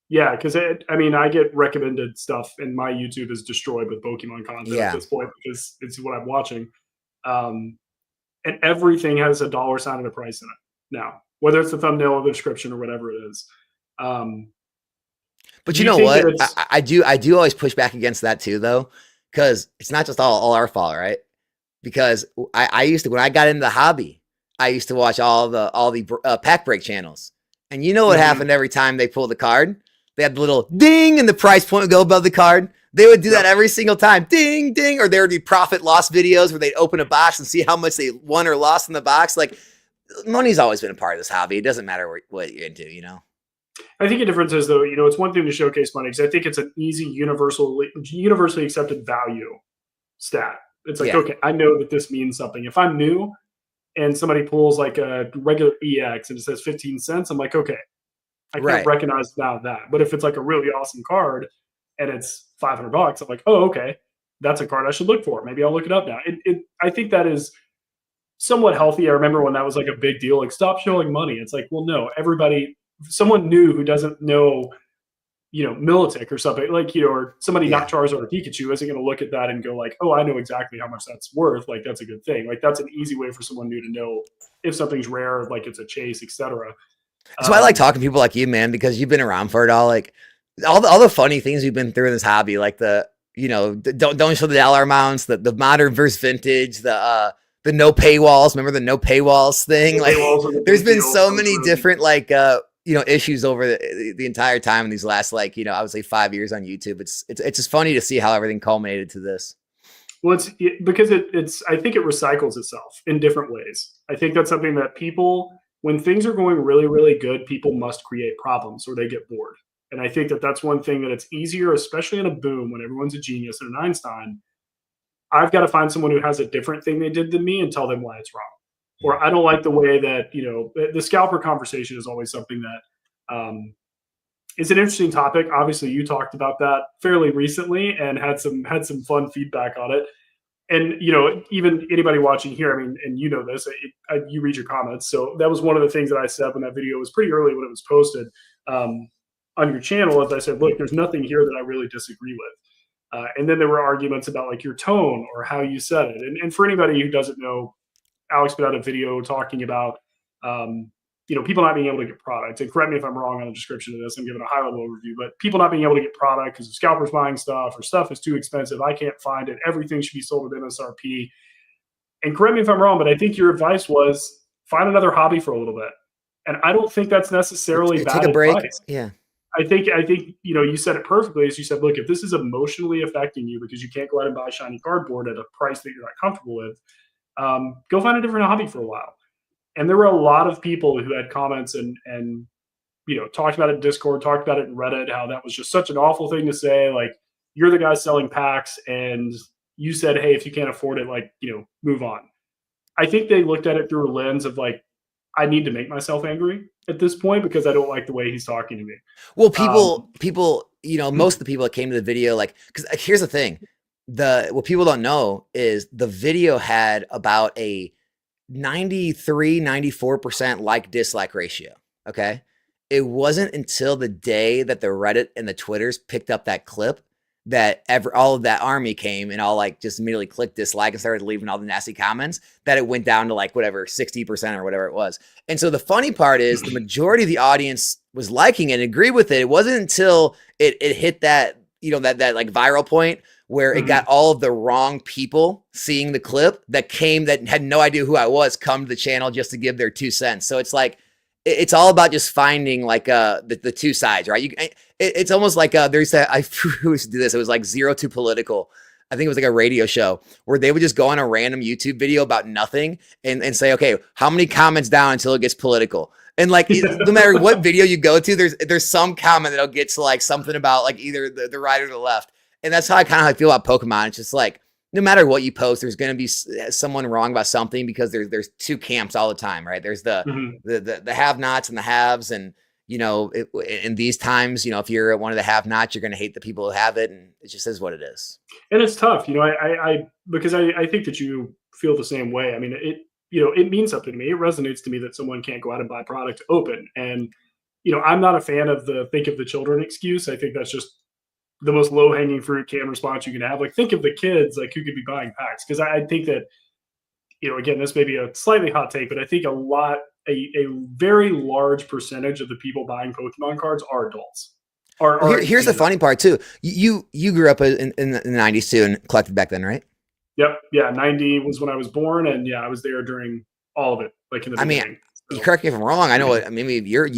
Yeah, because I get recommended stuff, and my YouTube is destroyed with Pokemon content at this point because it's what I'm watching. And everything has a dollar sign and a price in it now, whether it's the thumbnail or the description or whatever it is. But you know what? I do always push back against that too, though, because it's not just all our fault, right? Because I used to, when I got into the hobby, I used to watch all the pack break channels, and you know what happened every time they pulled the card? They had the little ding, and the price point would go above the card. They would do that every single time, ding, ding, or there would be profit loss videos where they'd open a box and see how much they won or lost in the box. Like money's always been a part of this hobby. It doesn't matter what you're into, I think the difference is, though, it's one thing to showcase money because I think it's an easy, universally accepted value stat. It's like, okay, I know that this means something. If I'm new and somebody pulls like a regular EX and it says 15 cents, I'm like, okay, I can't recognize now that. But if it's like a really awesome card and it's $500, I'm like, oh, okay, that's a card I should look for. Maybe I'll look it up now. I think that is somewhat healthy. I remember when that was like a big deal, like stop showing money. It's like, well, no, someone new who doesn't know, Militic or something like, or somebody not Charizard or Pikachu isn't going to look at that and go like, oh, I know exactly how much that's worth. Like, that's a good thing. Like, that's an easy way for someone new to know if something's rare, like it's a chase, etc. So I like talking to people like you, man, because you've been around for it all. Like all the funny things you've been through in this hobby, like don't show the dollar amounts, the modern versus vintage, the no paywalls. Remember the no paywalls thing? Like there's been so many different like issues over the entire time in these last I would say 5 years on YouTube. It's just funny to see how everything culminated to this. Well, because I think it recycles itself in different ways. I think that's something that people, when things are going really, really good, people must create problems or they get bored. And I think that that's one thing that it's easier, especially in a boom when everyone's a genius and an Einstein. I've got to find someone who has a different thing they did than me and tell them why it's wrong. Or I don't like the way that, the scalper conversation is always something that is an interesting topic. Obviously, you talked about that fairly recently and had some fun feedback on it. And, even anybody watching here, I mean, and this, you read your comments. So that was one of the things that I said when that video was pretty early when it was posted on your channel. As I said, look, there's nothing here that I really disagree with. And then there were arguments about like your tone or how you said it. And for anybody who doesn't know, Alex put out a video talking about, people not being able to get product. And correct me if I'm wrong on the description of this. I'm giving a high level overview, but people not being able to get product because the scalpers buying stuff or stuff is too expensive. I can't find it. Everything should be sold at MSRP. And correct me if I'm wrong, but I think your advice was find another hobby for a little bit. And I don't think that's necessarily bad take a break. advice. Yeah. I think you said it perfectly. As you said, look, if this is emotionally affecting you because you can't go out and buy shiny cardboard at a price that you're not comfortable with, go find a different hobby for a while. And there were a lot of people who had comments and talked about it in Discord, talked about it in Reddit, how that was just such an awful thing to say. Like, you're the guy selling packs, and you said, hey, if you can't afford it, like, move on. I think they looked at it through a lens of like, I need to make myself angry at this point because I don't like the way he's talking to me. Well, Um, people, most of the people that came to the video, like, because here's the thing, what people don't know is the video had about a 93-94% like dislike ratio. Okay. It wasn't until the day that the Reddit and the Twitters picked up that clip that all of that army came and all like just immediately clicked dislike and started leaving all the nasty comments, that it went down to like whatever 60% or whatever it was. And so the funny part is the majority of the audience was liking it and agreed with it. It wasn't until it hit that, that like viral point where it got all of the wrong people seeing the clip that had no idea who I was, come to the channel just to give their 2 cents. So it's like, it's all about just finding like the two sides, right? It's almost like there's that, I used to do this. It was like Zero to Political. I think it was like a radio show where they would just go on a random YouTube video about nothing and say, okay, how many comments down until it gets political? And like, no matter what video you go to, there's some comment that'll get to like something about like either the right or the left. And that's how I feel about Pokemon. It's just like, no matter what you post, there's going to be someone wrong about something because there's two camps all the time, right? There's the have-nots and the haves. And, in these times, if you're one of the have-nots, you're going to hate the people who have it. And it just is what it is. And it's tough, because I think that you feel the same way. I mean, it means something to me. It resonates to me that someone can't go out and buy product open. And, I'm not a fan of the think of the children excuse. I think that's just the most low hanging fruit canned response you can have. Like, think of the kids, like, who could be buying packs. Cause I think that, again, this may be a slightly hot take, but I think a very large percentage of the people buying Pokemon cards are adults. Here's the funny part too. You grew up in the 90s too and collected back then, right? Yep. Yeah. 90 was when I was born. And yeah, I was there during all of it. Like in the beginning. You correct me if I'm wrong. I know maybe your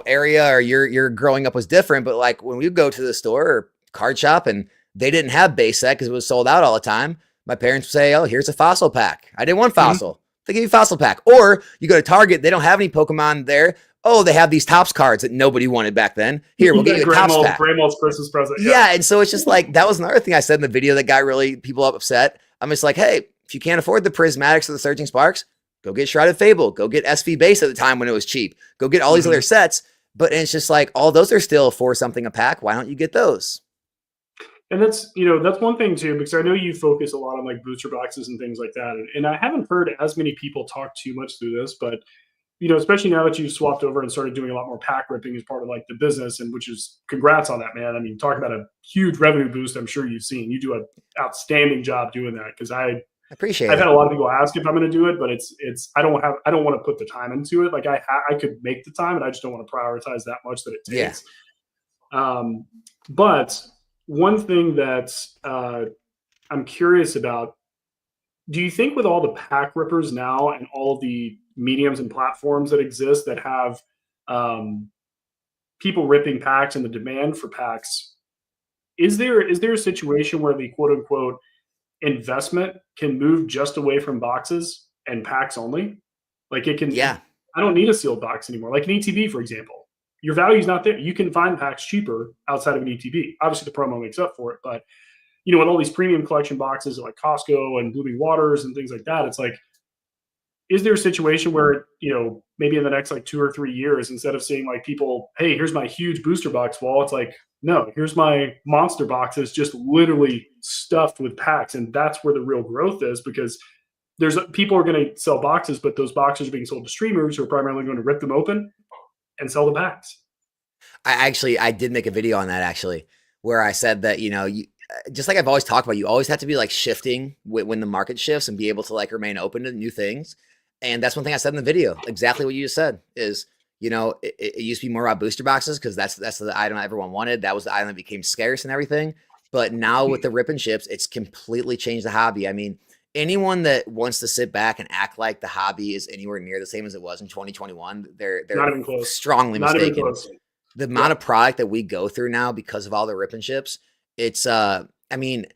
area or your growing up was different, but like when we would go to the store or card shop and they didn't have base set because it was sold out all the time, my parents would say, oh, here's a fossil pack. I didn't want fossil. They give you fossil pack. Or you go to Target, they don't have any Pokemon there. Oh, they have these Topps cards that nobody wanted back then. Here, we'll get you a Topps pack. Grandma's Christmas present. Yeah, and so it's just like, that was another thing I said in the video that got really people upset. I'm just like, hey, if you can't afford the Prismatics or the Surging Sparks, go get Shrouded Fable. Go get SV Base at the time when it was cheap. Go get all these other sets. But it's just like, all those are still for something a pack. Why don't you get those? And that's one thing too, because I know you focus a lot on like booster boxes and things like that. And I haven't heard as many people talk too much through this, but especially now that you've swapped over and started doing a lot more pack ripping as part of like the business, and which is congrats on that, man. I mean, talk about a huge revenue boost. I'm sure you've seen. You do an outstanding job doing that, because I appreciate. I've had a lot of people ask if I'm going to do it, but it's I don't want to put the time into it. Like I could make the time, and I just don't want to prioritize that much that it takes. Yeah. But one thing that I'm curious about, do you think with all the pack rippers now and all the mediums and platforms that exist that have people ripping packs and the demand for packs, is there a situation where the quote unquote investment can move just away from boxes and packs only? Like it can, I don't need a sealed box anymore. Like an ETB, for example, your value's not there. You can find packs cheaper outside of an ETB. Obviously the promo makes up for it, but with all these premium collection boxes like Costco and Blooming Waters and things like that, it's like, is there a situation where, maybe in the next like 2 or 3 years, instead of seeing like people, hey, here's my huge booster box wall, it's like, no, here's my monster boxes just literally stuffed with packs. And that's where the real growth is, because people are going to sell boxes, but those boxes are being sold to streamers who are primarily going to rip them open and sell the packs. I did make a video on that actually, where I said that, just like I've always talked about, you always have to be like shifting when the market shifts and be able to like remain open to new things. And that's one thing I said in the video. Exactly what you just said is, it used to be more about booster boxes because that's the item everyone wanted. That was the item that became scarce and everything. But now with the rip and ships, it's completely changed the hobby. I mean, anyone that wants to sit back and act like the hobby is anywhere near the same as it was in 2021, they're not even close. Strongly not mistaken. Even close. the amount of product that we go through now because of all the rip and ships, it's I mean,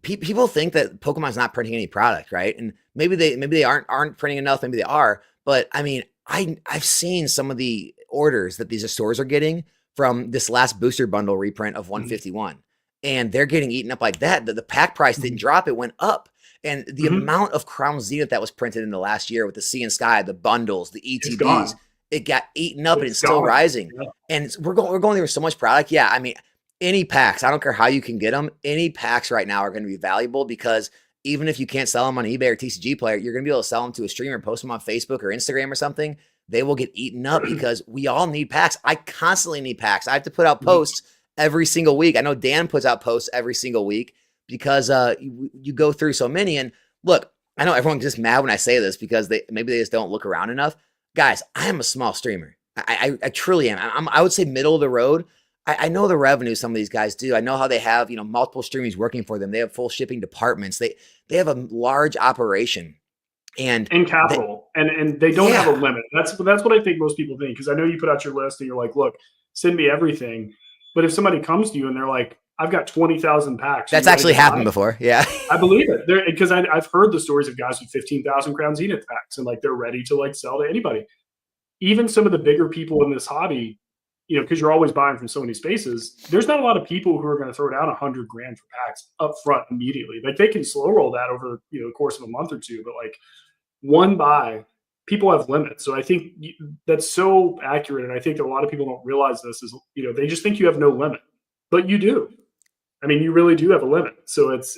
people think that Pokemon's not printing any product, right? And maybe they aren't printing enough, maybe they are, but I mean, I've seen some of the orders that these stores are getting from this last booster bundle reprint of 151, and they're getting eaten up like that. The pack price didn't drop, it went up. And the amount of Crown Zenith that was printed in the last year with the Sea and Sky, the bundles, the ETBs, it got eaten up, and it's still rising. Yeah. And we're going there with so much product. Yeah, I mean, any packs, I don't care how you can get them, any packs right now are going to be valuable, because even if you can't sell them on eBay or TCG Player, you're going to be able to sell them to a streamer, post them on Facebook or Instagram or something. They will get eaten up because we all need packs. I constantly need packs. I have to put out posts every single week. I know Dan puts out posts every single week because you go through so many. And look, I know everyone's just mad when I say this because maybe they just don't look around enough. Guys, I am a small streamer. I truly am. I would say middle of the road. I know the revenue some of these guys do. I know how they have, multiple streamers working for them. They have full shipping departments. They have a large operation and capital, and they don't have a limit. That's what I think most people think, because I know you put out your list and you're like, look, send me everything. But if somebody comes to you and they're like, I've got 20,000 packs. That's actually happened before. Yeah. I believe it. Because I've heard the stories of guys with 15,000 Crown Zenith packs, and like they're ready to like sell to anybody. Even some of the bigger people in this hobby, because you're always buying from so many spaces, there's not a lot of people who are going to throw down $100,000 for packs up front immediately. Like they can slow roll that over the course of a month or two, but like one buy, people have limits. So I think that's so accurate, and I think that a lot of people don't realize this is they just think you have no limit, but you do. I mean, you really do have a limit. So it's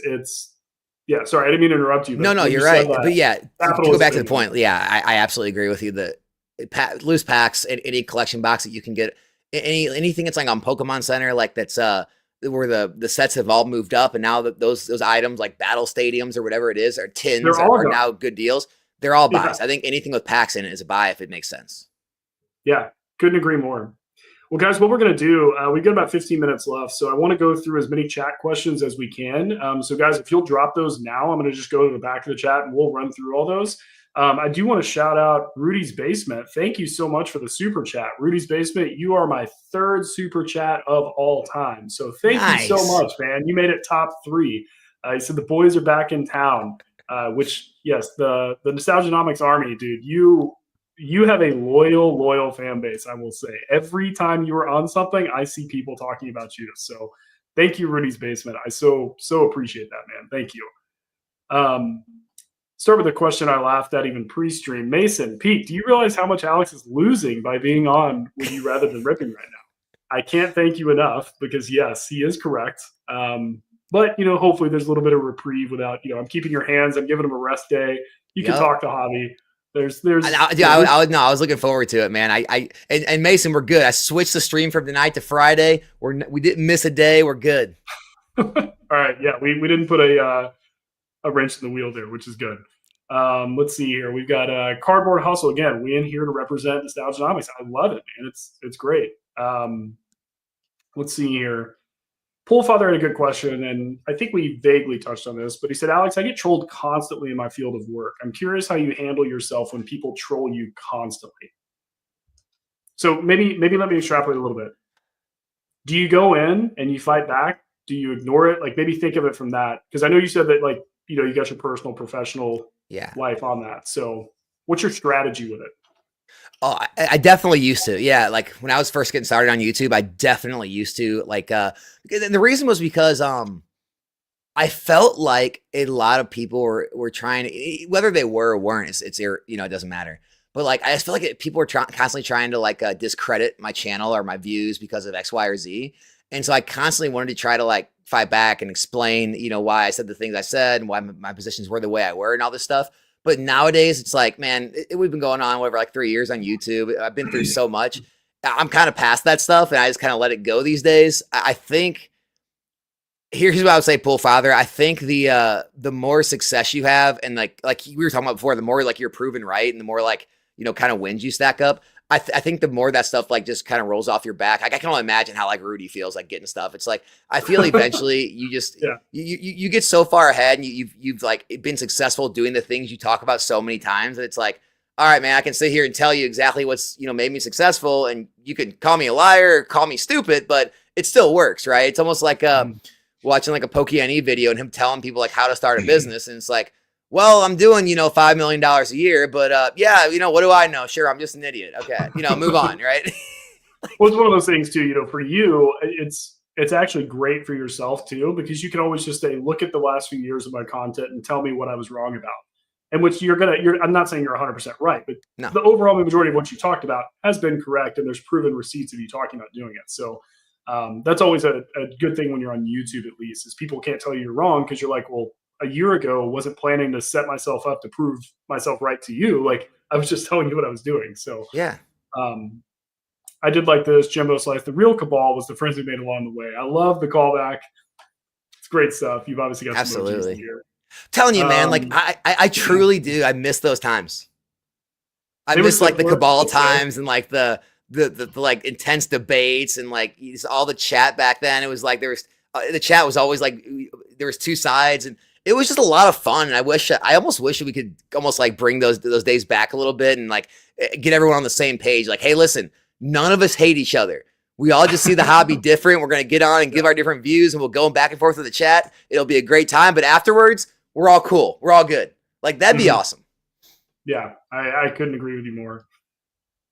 yeah. Sorry, I didn't mean to interrupt you. No, you're right. But yeah, to go back to the point, yeah, I absolutely agree with you. That loose packs, any collection box that you can get, anything that's like on Pokemon Center, like that's where the sets have all moved up, and now that those items like battle stadiums or whatever it is, or tins are now good deals. They're all buys. I think anything with packs in it is a buy if it makes sense. Yeah, couldn't agree more. Well, guys, what we're going to do, we've got about 15 minutes left, so I want to go through as many chat questions as we can. So, guys, if you'll drop those now, I'm going to just go to the back of the chat, and we'll run through all those. I do want to shout out Rudy's Basement. Thank you so much for the super chat. Rudy's Basement, you are my third super chat of all time. So thank you so much, man. You made it top 3. He said the boys are back in town, which, yes, the Nostalgia Nomics army, dude, you have a loyal fan base, I will say. Every time you are on something, I see people talking about you. So thank you, Rudy's Basement. I so appreciate that, man. Thank you. Start with a question I laughed at even pre-stream. Mason, Pete, do you realize how much Alex is losing by being on Would You Rather Than Ripping right now? I can't thank you enough, because yes, he is correct. But hopefully there's a little bit of reprieve without, I'm keeping your hands. I'm giving him a rest day. You can talk to hobby. I was looking forward to it, man. And Mason, we're good. I switched the stream from tonight to Friday. We didn't miss a day. We're good. All right. Yeah. We didn't put a wrench in the wheel there, which is good. Let's see here. We've got Cardboard Hustle. Again, we in here to represent Nostalgia Nomics. I love it, man. It's great. Let's see here. Poolfather had a good question, and I think we vaguely touched on this, but he said, Alex, I get trolled constantly in my field of work. I'm curious how you handle yourself when people troll you constantly. So maybe let me extrapolate a little bit. Do you go in and you fight back? Do you ignore it? Like, maybe think of it from that. Because I know you said that, like, you got your personal, professional life on that. So what's your strategy with it? Oh, I definitely used to. Yeah. Like when I was first getting started on YouTube, I definitely used to, like, the reason was because, I felt like a lot of people were trying to, whether they were or weren't, it doesn't matter. But like, I just feel like people were constantly trying to like discredit my channel or my views because of X, Y, or Z. And so I constantly wanted to try to like fight back and explain, why I said the things I said and why my positions were the way I were and all this stuff. But nowadays it's like, man, we've been going on like 3 years on YouTube. I've been through so much. I'm kind of past that stuff, and I just kind of let it go these days. I think here's what I would say, Pool Father. I think the more success you have, and like we were talking about before, the more like you're proven right, and the more like kind of wins you stack up. I think the more that stuff like just kind of rolls off your back. Like I can only imagine how like Rudy feels like getting stuff. It's like I feel eventually you just you get so far ahead, and you've like been successful doing the things you talk about so many times that it's like, all right, man, I can sit here and tell you exactly what's, made me successful, and you can call me a liar or call me stupid, but it still works, right? It's almost like watching like a Pokémon video and him telling people like how to start a business. And it's like, well, I'm doing, $5 million a year, but yeah, what do I know? Sure, I'm just an idiot. Okay, move on, right? Well, it's one of those things too, for you, it's actually great for yourself too, because you can always just say, look at the last few years of my content and tell me what I was wrong about. And which I'm not saying you're 100% right, but No. the overall majority of what you talked about has been correct, and there's proven receipts of you talking about doing it. So that's always a good thing when you're on YouTube, at least, is people can't tell you you're wrong, because you're like, well, a year ago, wasn't planning to set myself up to prove myself right to you. Like, I was just telling you what I was doing. So yeah. I did like this Jimbo Slice. The real cabal was the friends we made along the way. I love the callback. It's great stuff. You've obviously got some emojis in here. Telling you, man, like I truly do. I miss those times. I miss like the cabal times and like the like intense debates and like all the chat back then. It was like the chat was always like there was two sides, and it was just a lot of fun. And I almost wish we could almost like bring those days back a little bit and like get everyone on the same page. Like, hey, listen, none of us hate each other. We all just see the hobby different. We're going to get on and give our different views, and we'll go back and forth with the chat. It'll be a great time. But afterwards, we're all cool. We're all good. Like, that'd be awesome. Yeah, I couldn't agree with you more.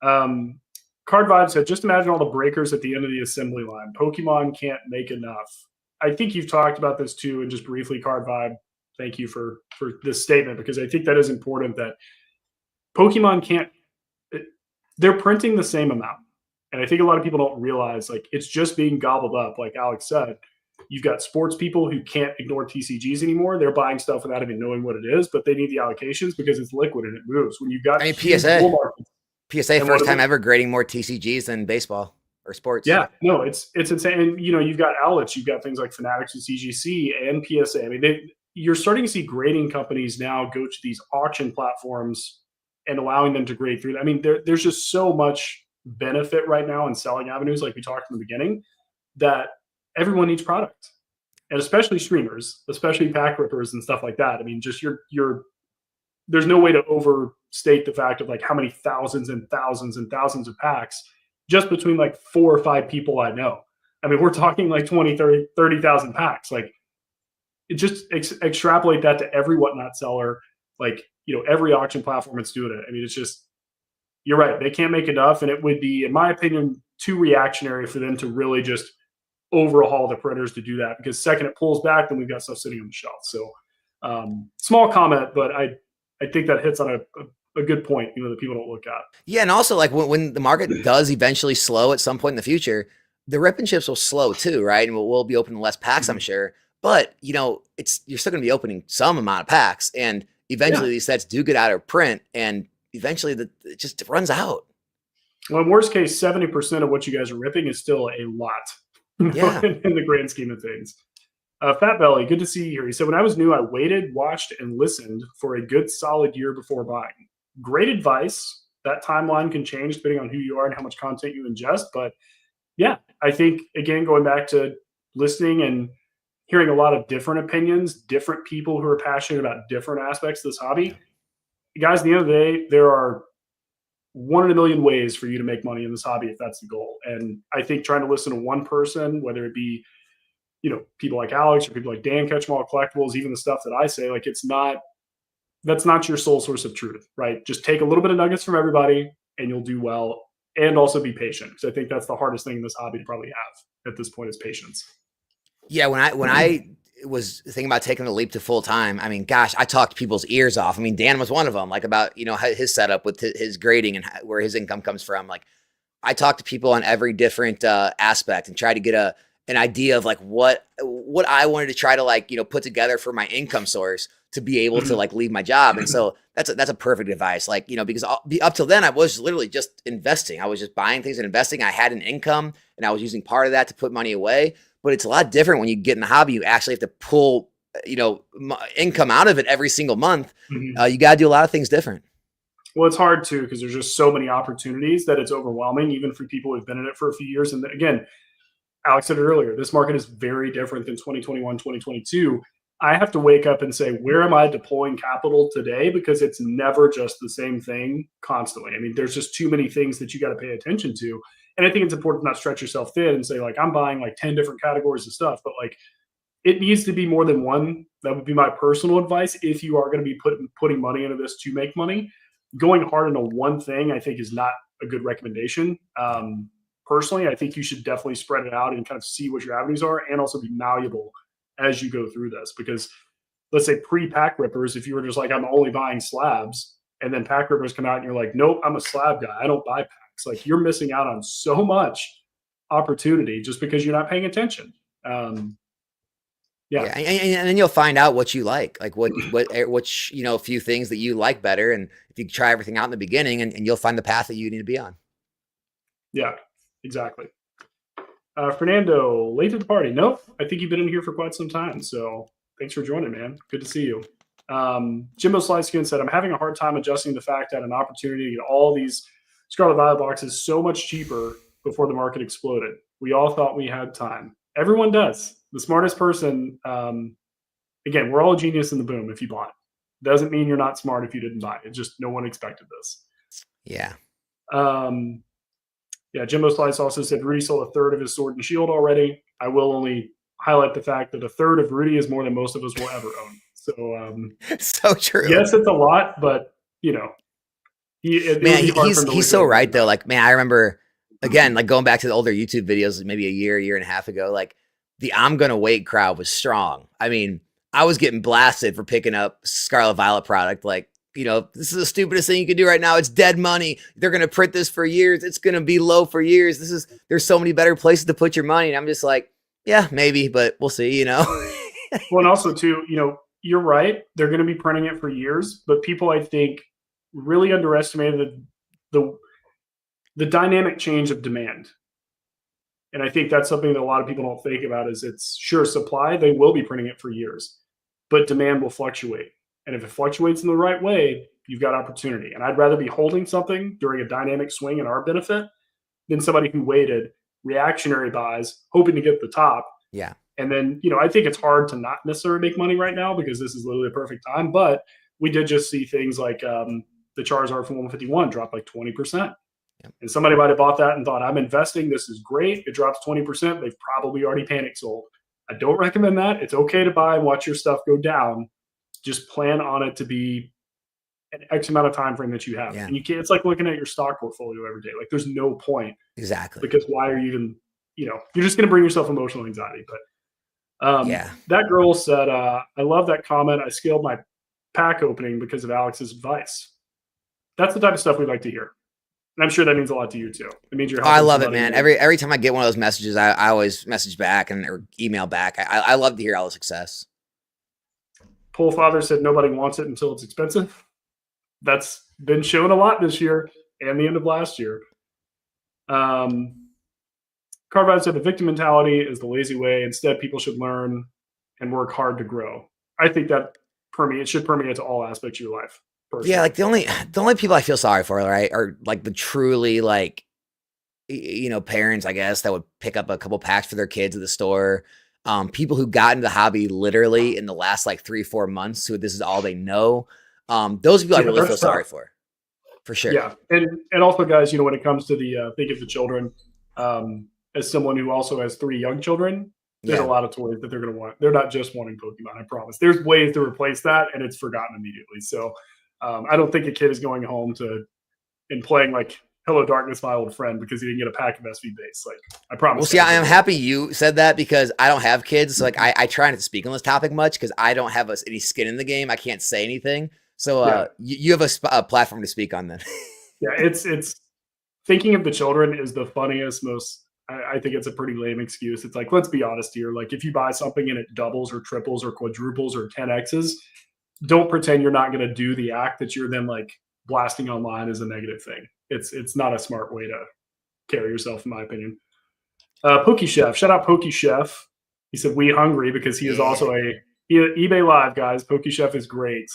Card Vibe said, just imagine all the breakers at the end of the assembly line. Pokemon can't make enough. I think you've talked about this too, and just briefly, Card Vibe, thank you for this statement, because I think that is important, that Pokemon can't – they're printing the same amount. And I think a lot of people don't realize, like, it's just being gobbled up, like Alex said. You've got sports people who can't ignore TCGs anymore. They're buying stuff without even knowing what it is, but they need the allocations because it's liquid and it moves. When you've got PSA first time ever grading more TCGs than baseball or sports. Yeah, no, it's insane. And you've got outlets, you've got things like Fanatics and CGC and PSA. I mean, you're starting to see grading companies now go to these auction platforms and allowing them to grade through. I mean, there's just so much benefit right now in selling avenues, like we talked in the beginning, that everyone needs product, and especially streamers, especially pack rippers and stuff like that. I mean, just there's no way to overstate the fact of like how many thousands and thousands and thousands of packs just between like 4 or 5 people I know. I mean, we're talking like 20, 30,000 packs. Like, it just extrapolate that to every whatnot seller, like, every auction platform that's doing it. I mean, it's just, you're right. They can't make enough. And it would be, in my opinion, too reactionary for them to really just overhaul the printers to do that, because second it pulls back, then we've got stuff sitting on the shelf. So small comment, but I think that hits on a good point, that people don't look at. Yeah. And also, like, when the market does eventually slow at some point in the future, the rip and chips will slow too, right? And we'll be opening less packs, I'm sure. But you're still going to be opening some amount of packs, and eventually these sets do get out of print, and eventually it just runs out. Well, in worst case, 70% of what you guys are ripping is still a lot. Yeah. In the grand scheme of things. Fat Belly, good to see you here. He said, when I was new, I waited, watched, and listened for a good solid year before buying. Great advice. That timeline can change depending on who you are and how much content you ingest. But yeah, I think, again, going back to listening and hearing a lot of different opinions, different people who are passionate about different aspects of this hobby. Guys, at the end of the day, there are 1 in a million ways for you to make money in this hobby if that's the goal. And I think trying to listen to one person, whether it be, people like Alex or people like Dan Ketchmall, Collectibles, even the stuff that I say, like, that's not your sole source of truth, right? Just take a little bit of nuggets from everybody and you'll do well. And also be patient, because I think that's the hardest thing in this hobby to probably have at this point, is patience. Yeah. When I was thinking about taking the leap to full time, I mean, gosh, I talked people's ears off. I mean, Dan was one of them, like, about, his setup with his grading and where his income comes from. Like, I talked to people on every different aspect and tried to get an idea of like what I wanted to try to, like, put together for my income source to be able to, like, leave my job. And so that's a perfect advice. Like, because up till then I was literally just investing. I was just buying things and investing. I had an income and I was using part of that to put money away. But it's a lot different when you get in the hobby. You actually have to pull, income out of it every single month. You got to do a lot of things different. Well, it's hard too, because there's just so many opportunities that it's overwhelming, even for people who've been in it for a few years. And again, Alex said it earlier, this market is very different than 2021, 2022. I have to wake up and say, where am I deploying capital today? Because it's never just the same thing constantly. I mean, there's just too many things that you got to pay attention to. And I think it's important to not stretch yourself thin and say, like, I'm buying like 10 different categories of stuff, but like it needs to be more than one. That would be my personal advice. If you are going to be putting money into this to make money, going hard into one thing, I think is not a good recommendation. Personally, I think you should definitely spread it out and kind of see what your avenues are and also be malleable as you go through this. Because let's say pre-pack rippers, if you were just like, I'm only buying slabs, and then pack rippers come out and you're like, nope, I'm a slab guy. I don't buy packs. Like you're missing out on so much opportunity just because you're not paying attention. Yeah, and then you'll find out what you like which a few things that you like better, and if you try everything out in the beginning, and you'll find the path that you need to be on. Yeah, exactly. Fernando, late to the party. Nope, I think you've been in here for quite some time, so thanks for joining, man. Good to see you. Jimbo Slicekin said, I'm having a hard time adjusting the fact that an opportunity to get all these Scarlet Violet boxes so much cheaper before the market exploded. We all thought we had time. Everyone does. The smartest person, again, we're all a genius in the boom if you bought it. Doesn't mean you're not smart if you didn't buy it. It's just no one expected this. Yeah. Yeah, Jimbo Slice also said Rudy sold a third of his sword and shield already. I will only highlight the fact that a third of Rudy is more than most of us will ever own. So, so true. Yes, it's a lot, but he's so right though. Like, man, I remember again, like going back to the older YouTube videos, maybe a year and a half ago, like the I'm gonna wait crowd was strong. I mean, I was getting blasted for picking up Scarlet Violet product. Like, this is the stupidest thing you can do right now. It's dead money. They're going to print this for years. It's going to be low for years. There's so many better places to put your money. And I'm just like, yeah, maybe, but we'll see, Well, and also too, you're right. They're going to be printing it for years, but people, I think, really underestimated the dynamic change of demand. And I think that's something that a lot of people don't think about is it's sure supply, they will be printing it for years, but demand will fluctuate. And if it fluctuates in the right way, you've got opportunity. And I'd rather be holding something during a dynamic swing in our benefit than somebody who waited reactionary buys, hoping to get the top. Yeah. And then, I think it's hard to not necessarily make money right now because this is literally the perfect time. But we did just see things like the Charizard from 151 drop like 20%. Yep. And somebody might have bought that and thought, I'm investing. This is great. It drops 20%. They've probably already panic sold. I don't recommend that. It's okay to buy and watch your stuff go down. Just plan on it to be an X amount of time frame that you have. Yeah. And you can't, it's like looking at your stock portfolio every day. Like there's no point. Exactly. Because why are you even, you're just going to bring yourself emotional anxiety. But that girl said, I love that comment. I scaled my pack opening because of Alex's advice. That's the type of stuff we like to hear. And I'm sure that means a lot to you too. It means you're helping. I love it, man. Every time I get one of those messages, I always message back or email back. I love to hear all the success. Pole Father said nobody wants it until it's expensive. That's been shown a lot this year and the end of last year. Carvine said the victim mentality is the lazy way. Instead, people should learn and work hard to grow. I think that should permeate to all aspects of your life. Personally. Yeah, like the only people I feel sorry for, right, are like the truly like, parents, I guess, that would pick up a couple packs for their kids at the store. People who got into the hobby literally in the last like 3-4 months, who this is all they know. Those people I really feel sorry for sure. Yeah, and also, guys, when it comes to the think of the children, as someone who also has 3 young children, there's a lot of toys that they're going to want. They're not just wanting Pokemon, I promise. There's ways to replace that, and it's forgotten immediately. So I don't think a kid is going home and playing like Hello Darkness, my old friend, because he didn't get a pack of SV base. Like, I promise. Well, see, I am happy you said that because I don't have kids. So like, I try not to speak on this topic much because I don't have any skin in the game. I can't say anything. So you have a platform to speak on then. Yeah, it's thinking of the children is the funniest, I think it's a pretty lame excuse. It's like, let's be honest here. Like, if you buy something and it doubles or triples or quadruples or 10Xs, don't pretend you're not going to do the act that you're then like blasting online as a negative thing. It's not a smart way to carry yourself, in my opinion. Pokey Chef, shout out Pokey Chef. He said, we hungry, because he is also eBay Live, guys. Pokey Chef is great.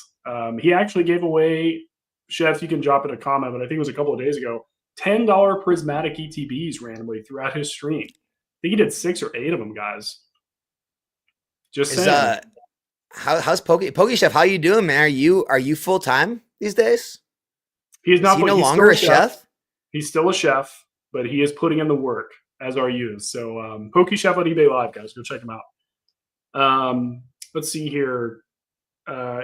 He actually gave away, Chef, you can drop in a comment, but I think it was a couple of days ago, $10 prismatic ETBs randomly throughout his stream. I think he did 6 or 8 of them, guys. Just saying. How's Pokey Chef? How you doing, man? Are you full time these days? He's Is not. he no He's still longer a a chef. chef? He's still a chef, but he is putting in the work, as are you. So, Pokey Chef on eBay Live, guys, go check him out. Let's see here. Uh,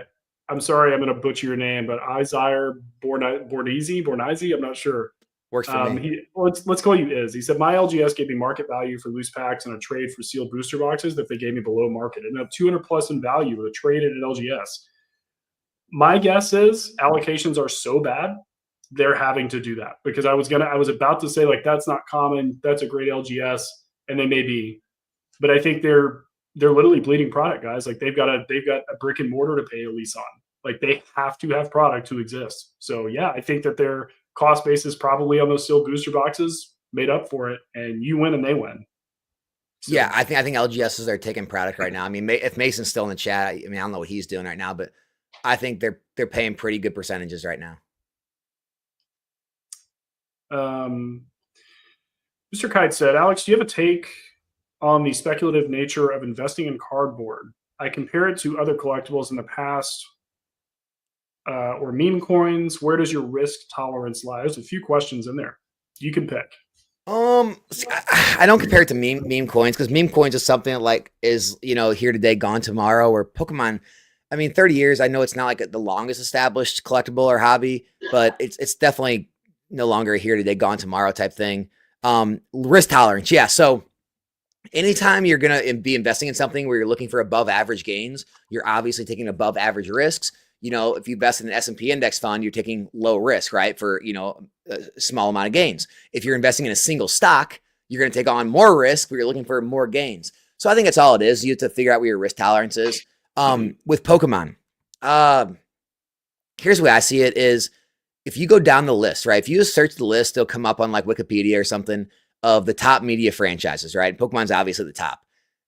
I'm sorry, I'm going to butcher your name, but Isaiah Bornese. I'm not sure. Works for me. Let's call you Iz. He said my LGS gave me market value for loose packs and a trade for sealed booster boxes that they gave me below market, and up 200 plus in value with a trade at an LGS. My guess is allocations are so bad they're having to do that because I was about to say like that's not common. That's a great LGS, and they may be, but I think they're literally bleeding product, guys. Like they've got a brick and mortar to pay a lease on. Like they have to have product to exist. So yeah, I think that their cost basis probably on those sealed booster boxes made up for it, and you win and they win. So, Yeah, I think LGSs are taking product right now. I mean, if Mason's still in the chat, I mean, I don't know what he's doing right now, but I think they're paying pretty good percentages right now. Mr. Kite said, Alex, do you have a take on the speculative nature of investing in cardboard? I compare it to other collectibles in the past or meme coins. Where does your risk tolerance lie? There's a few questions in there. You can pick. See, I don't compare it to meme coins because meme coins is something that like is here today, gone tomorrow. Or Pokemon, I mean, 30 years. I know it's not like the longest established collectible or hobby, but it's definitely no longer a here today, gone tomorrow type thing. Risk tolerance, yeah. So anytime you're gonna be investing in something where you're looking for above average gains, you're obviously taking above average risks. If you invest in an S&P index fund, you're taking low risk, right? For, a small amount of gains. If you're investing in a single stock, you're going to take on more risk, but you're looking for more gains. So I think that's all it is. You have to figure out what your risk tolerance is. With Pokemon, here's the way I see it is if you go down the list, right? If you just search the list, they'll come up on like Wikipedia or something of the top media franchises, right? Pokemon's obviously the top.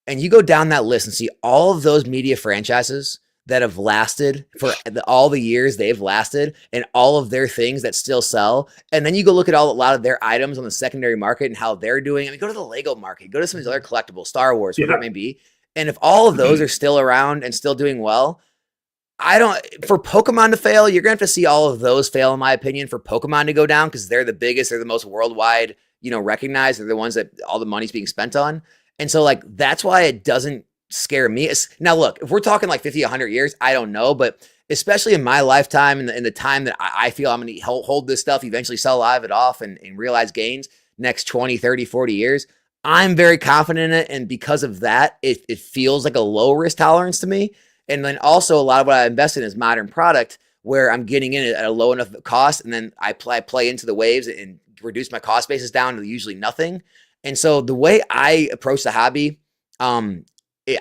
And you go down that list and see all of those media franchises that have lasted for all the years they've lasted and all of their things that still sell. And then you go look at a lot of their items on the secondary market and how they're doing. I mean, go to the Lego market, go to some of these other collectibles, Star Wars, whatever it may be. And if all of those are still around and still doing well, for Pokemon to fail, you're going to have to see all of those fail, in my opinion, for Pokemon to go down because they're the biggest, they're the most worldwide, recognized. They're the ones that all the money's being spent on. And so like, that's why it doesn't scare me. Now, look, if we're talking like 50, 100 years, I don't know, but especially in my lifetime and in the time that I feel I'm going to hold this stuff, eventually sell live it off and realize gains next 20, 30, 40 years, I'm very confident in it. And because of that, it feels like a low risk tolerance to me. And then also a lot of what I invest in is modern product where I'm getting in at a low enough cost. And then I play into the waves and reduce my cost basis down to usually nothing. And so the way I approach the hobby,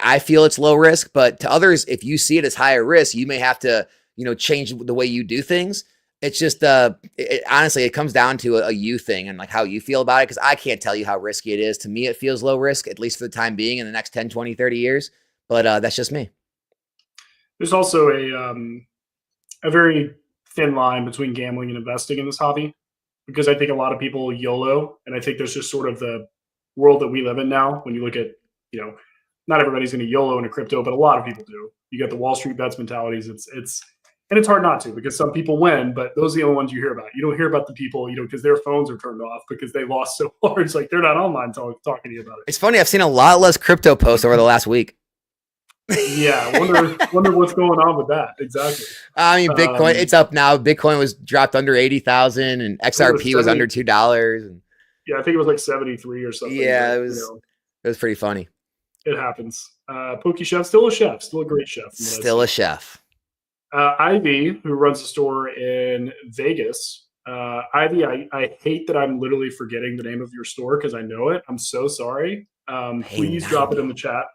I feel it's low risk, but to others, if you see it as higher risk, you may have to, change the way you do things. It's just, honestly, it comes down to a you thing and like how you feel about it. Cause I can't tell you how risky it is. To me, it feels low risk, at least for the time being in the next 10, 20, 30 years. But that's just me. There's also a very thin line between gambling and investing in this hobby because I think a lot of people YOLO, and I think there's just sort of the world that we live in now. When you look at, not everybody's going to YOLO in a crypto, but a lot of people do. You get the Wall Street bets mentalities. And it's hard not to because some people win, but those are the only ones you hear about. You don't hear about the people, because their phones are turned off because they lost so large. Like they're not online talking to you about it. It's funny. I've seen a lot less crypto posts over the last week. Yeah, wonder what's going on with that exactly. I mean, Bitcoin, it's up now. Bitcoin was dropped under 80,000, and XRP was under $2. And yeah, I think it was like 73 or something. Yeah, it was pretty funny. It happens. Pokey Chef, still a great chef. Still a chef. Ivy, who runs a store in Vegas. Ivy, I hate that I'm literally forgetting the name of your store because I know it. I'm so sorry. Please drop it in the chat.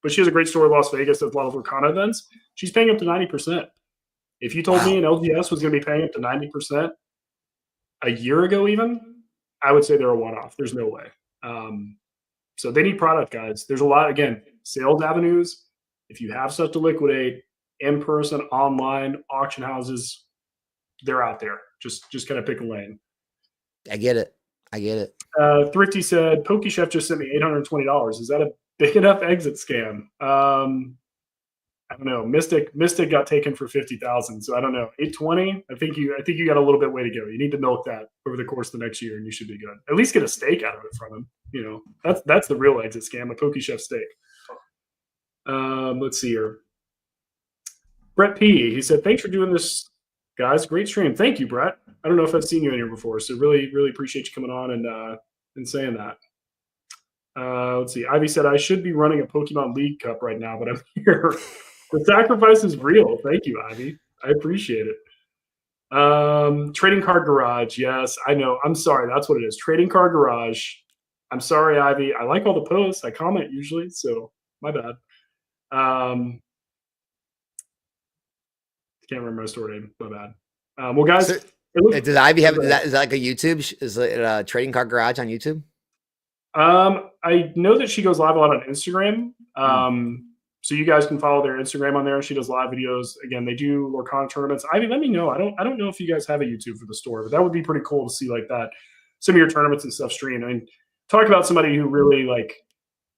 But she has a great store in Las Vegas. Does a lot of Lurkana events. She's paying up to 90%. If you told me an LGS was going to be paying up to 90% a year ago, even, I would say they're a one-off. There's no way. So they need product, guys. There's a lot, again, sales avenues. If you have stuff to liquidate, in person, online, auction houses, they're out there. Just kind of pick a lane. I get it. Thrifty said, Pokey Chef just sent me $820. Is that a big enough exit scam? I don't know. Mystic got taken for 50,000. So I don't know. 820. I think you got a little bit way to go. You need to milk that over the course of the next year, and you should be good. At least get a steak out of it from him. You know, that's the real exit scam, a Poke Chef steak. Let's see here. Brett P. He said, "Thanks for doing this, guys. Great stream. Thank you, Brett. I don't know if I've seen you in here before, so really, really appreciate you coming on and saying that." Let's see. Ivy said, "I should be running a Pokemon League Cup right now, but I'm here." The sacrifice is real. Thank you, Ivy. I appreciate it. Trading Card Garage. Yes, I know. I'm sorry. That's what it is. Trading Card Garage. I'm sorry, Ivy. I like all the posts. I comment usually, so my bad. Can't remember my store name. My bad. Well, guys, does Ivy have is that like a YouTube? Is it a Trading Card Garage on YouTube? I know that she goes live a lot on Instagram. So you guys can follow their Instagram on there. She does live videos. Again, they do Lorcana tournaments. Ivy, let me know. I don't know if you guys have a YouTube for the store, but that would be pretty cool to see like that. Some of your tournaments and stuff streamed. I mean, talk about somebody who really like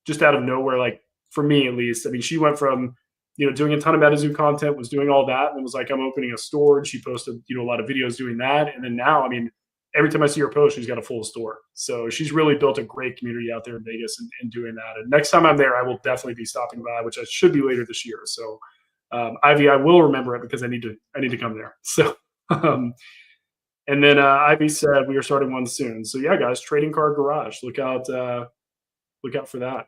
just out of nowhere, like for me at least. I mean, she went from doing a ton of MetaZoo content, was doing all that, and was like, I'm opening a store. And she posted a lot of videos doing that. And then now, I mean, every time I see her post, she's got a full store. So she's really built a great community out there in Vegas and doing that. And next time I'm there, I will definitely be stopping by, which I should be later this year. So Ivy, I will remember it because I need to come there. So and then Ivy said we are starting one soon. So yeah, guys, Trading Card Garage. Look out for that.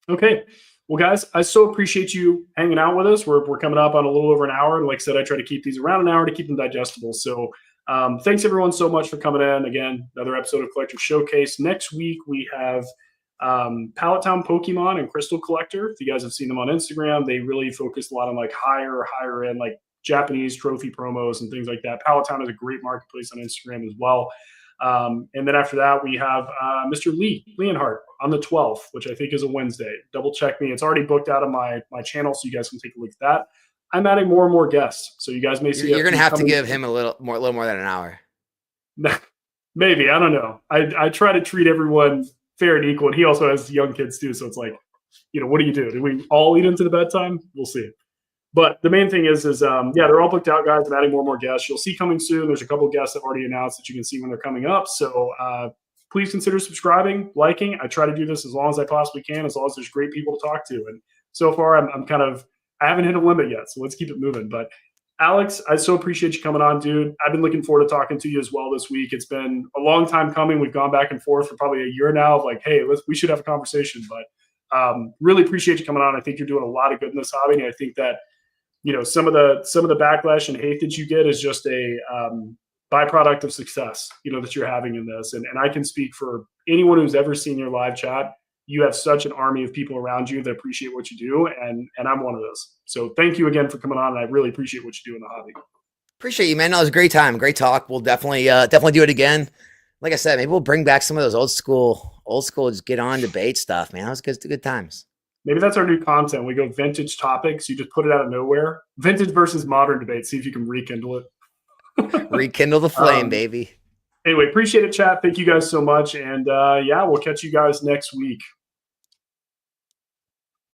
Okay. Well, guys, I so appreciate you hanging out with us. We're coming up on a little over an hour. And like I said, I try to keep these around an hour to keep them digestible. So thanks everyone so much for coming in. Again, another episode of Collector Showcase. Next week we have Pallet Town Pokemon and Crystal Collector. If you guys have seen them on Instagram, they really focus a lot on like higher end, like Japanese trophy promos and things like that. Pallet Town is a great marketplace on Instagram as well. And then after that, we have Mr. Leonhardt on the 12th, which I think is a Wednesday. Double check me. It's already booked out of my channel, so you guys can take a look at that. I'm adding more and more guests, so you guys may see. You're going to have to give him a little more than an hour. Maybe, I don't know. I try to treat everyone fair and equal, and he also has young kids too, so it's like, what do you do? Do we all eat into the bedtime? We'll see. But the main thing is yeah, they're all booked out, guys. I'm adding more and more guests. You'll see coming soon. There's a couple of guests that already announced that you can see when they're coming up. So please consider subscribing, liking. I try to do this as long as I possibly can, as long as there's great people to talk to. And so far, I haven't hit a limit yet, so let's keep it moving. But Alex, I so appreciate you coming on, dude. I've been looking forward to talking to you as well this week. It's been a long time coming. We've gone back and forth for probably a year now of like, hey, we should have a conversation. But really appreciate you coming on. I think you're doing a lot of good in this hobby, and I think that some of the backlash and hate that you get is just a byproduct of success, that you're having in this. And I can speak for anyone who's ever seen your live chat. You have such an army of people around you that appreciate what you do, and I'm one of those. So thank you again for coming on, and I really appreciate what you do in the hobby. Appreciate you, man. No, it was a great time, great talk. We'll definitely do it again. Like I said, maybe we'll bring back some of those old school just get on debate stuff, man. That was good times. Maybe that's our new content. We go vintage topics. You just put it out of nowhere. Vintage versus modern debate. See if you can rekindle it. Rekindle the flame, baby. Anyway, appreciate it, chat. Thank you guys so much. And yeah, we'll catch you guys next week.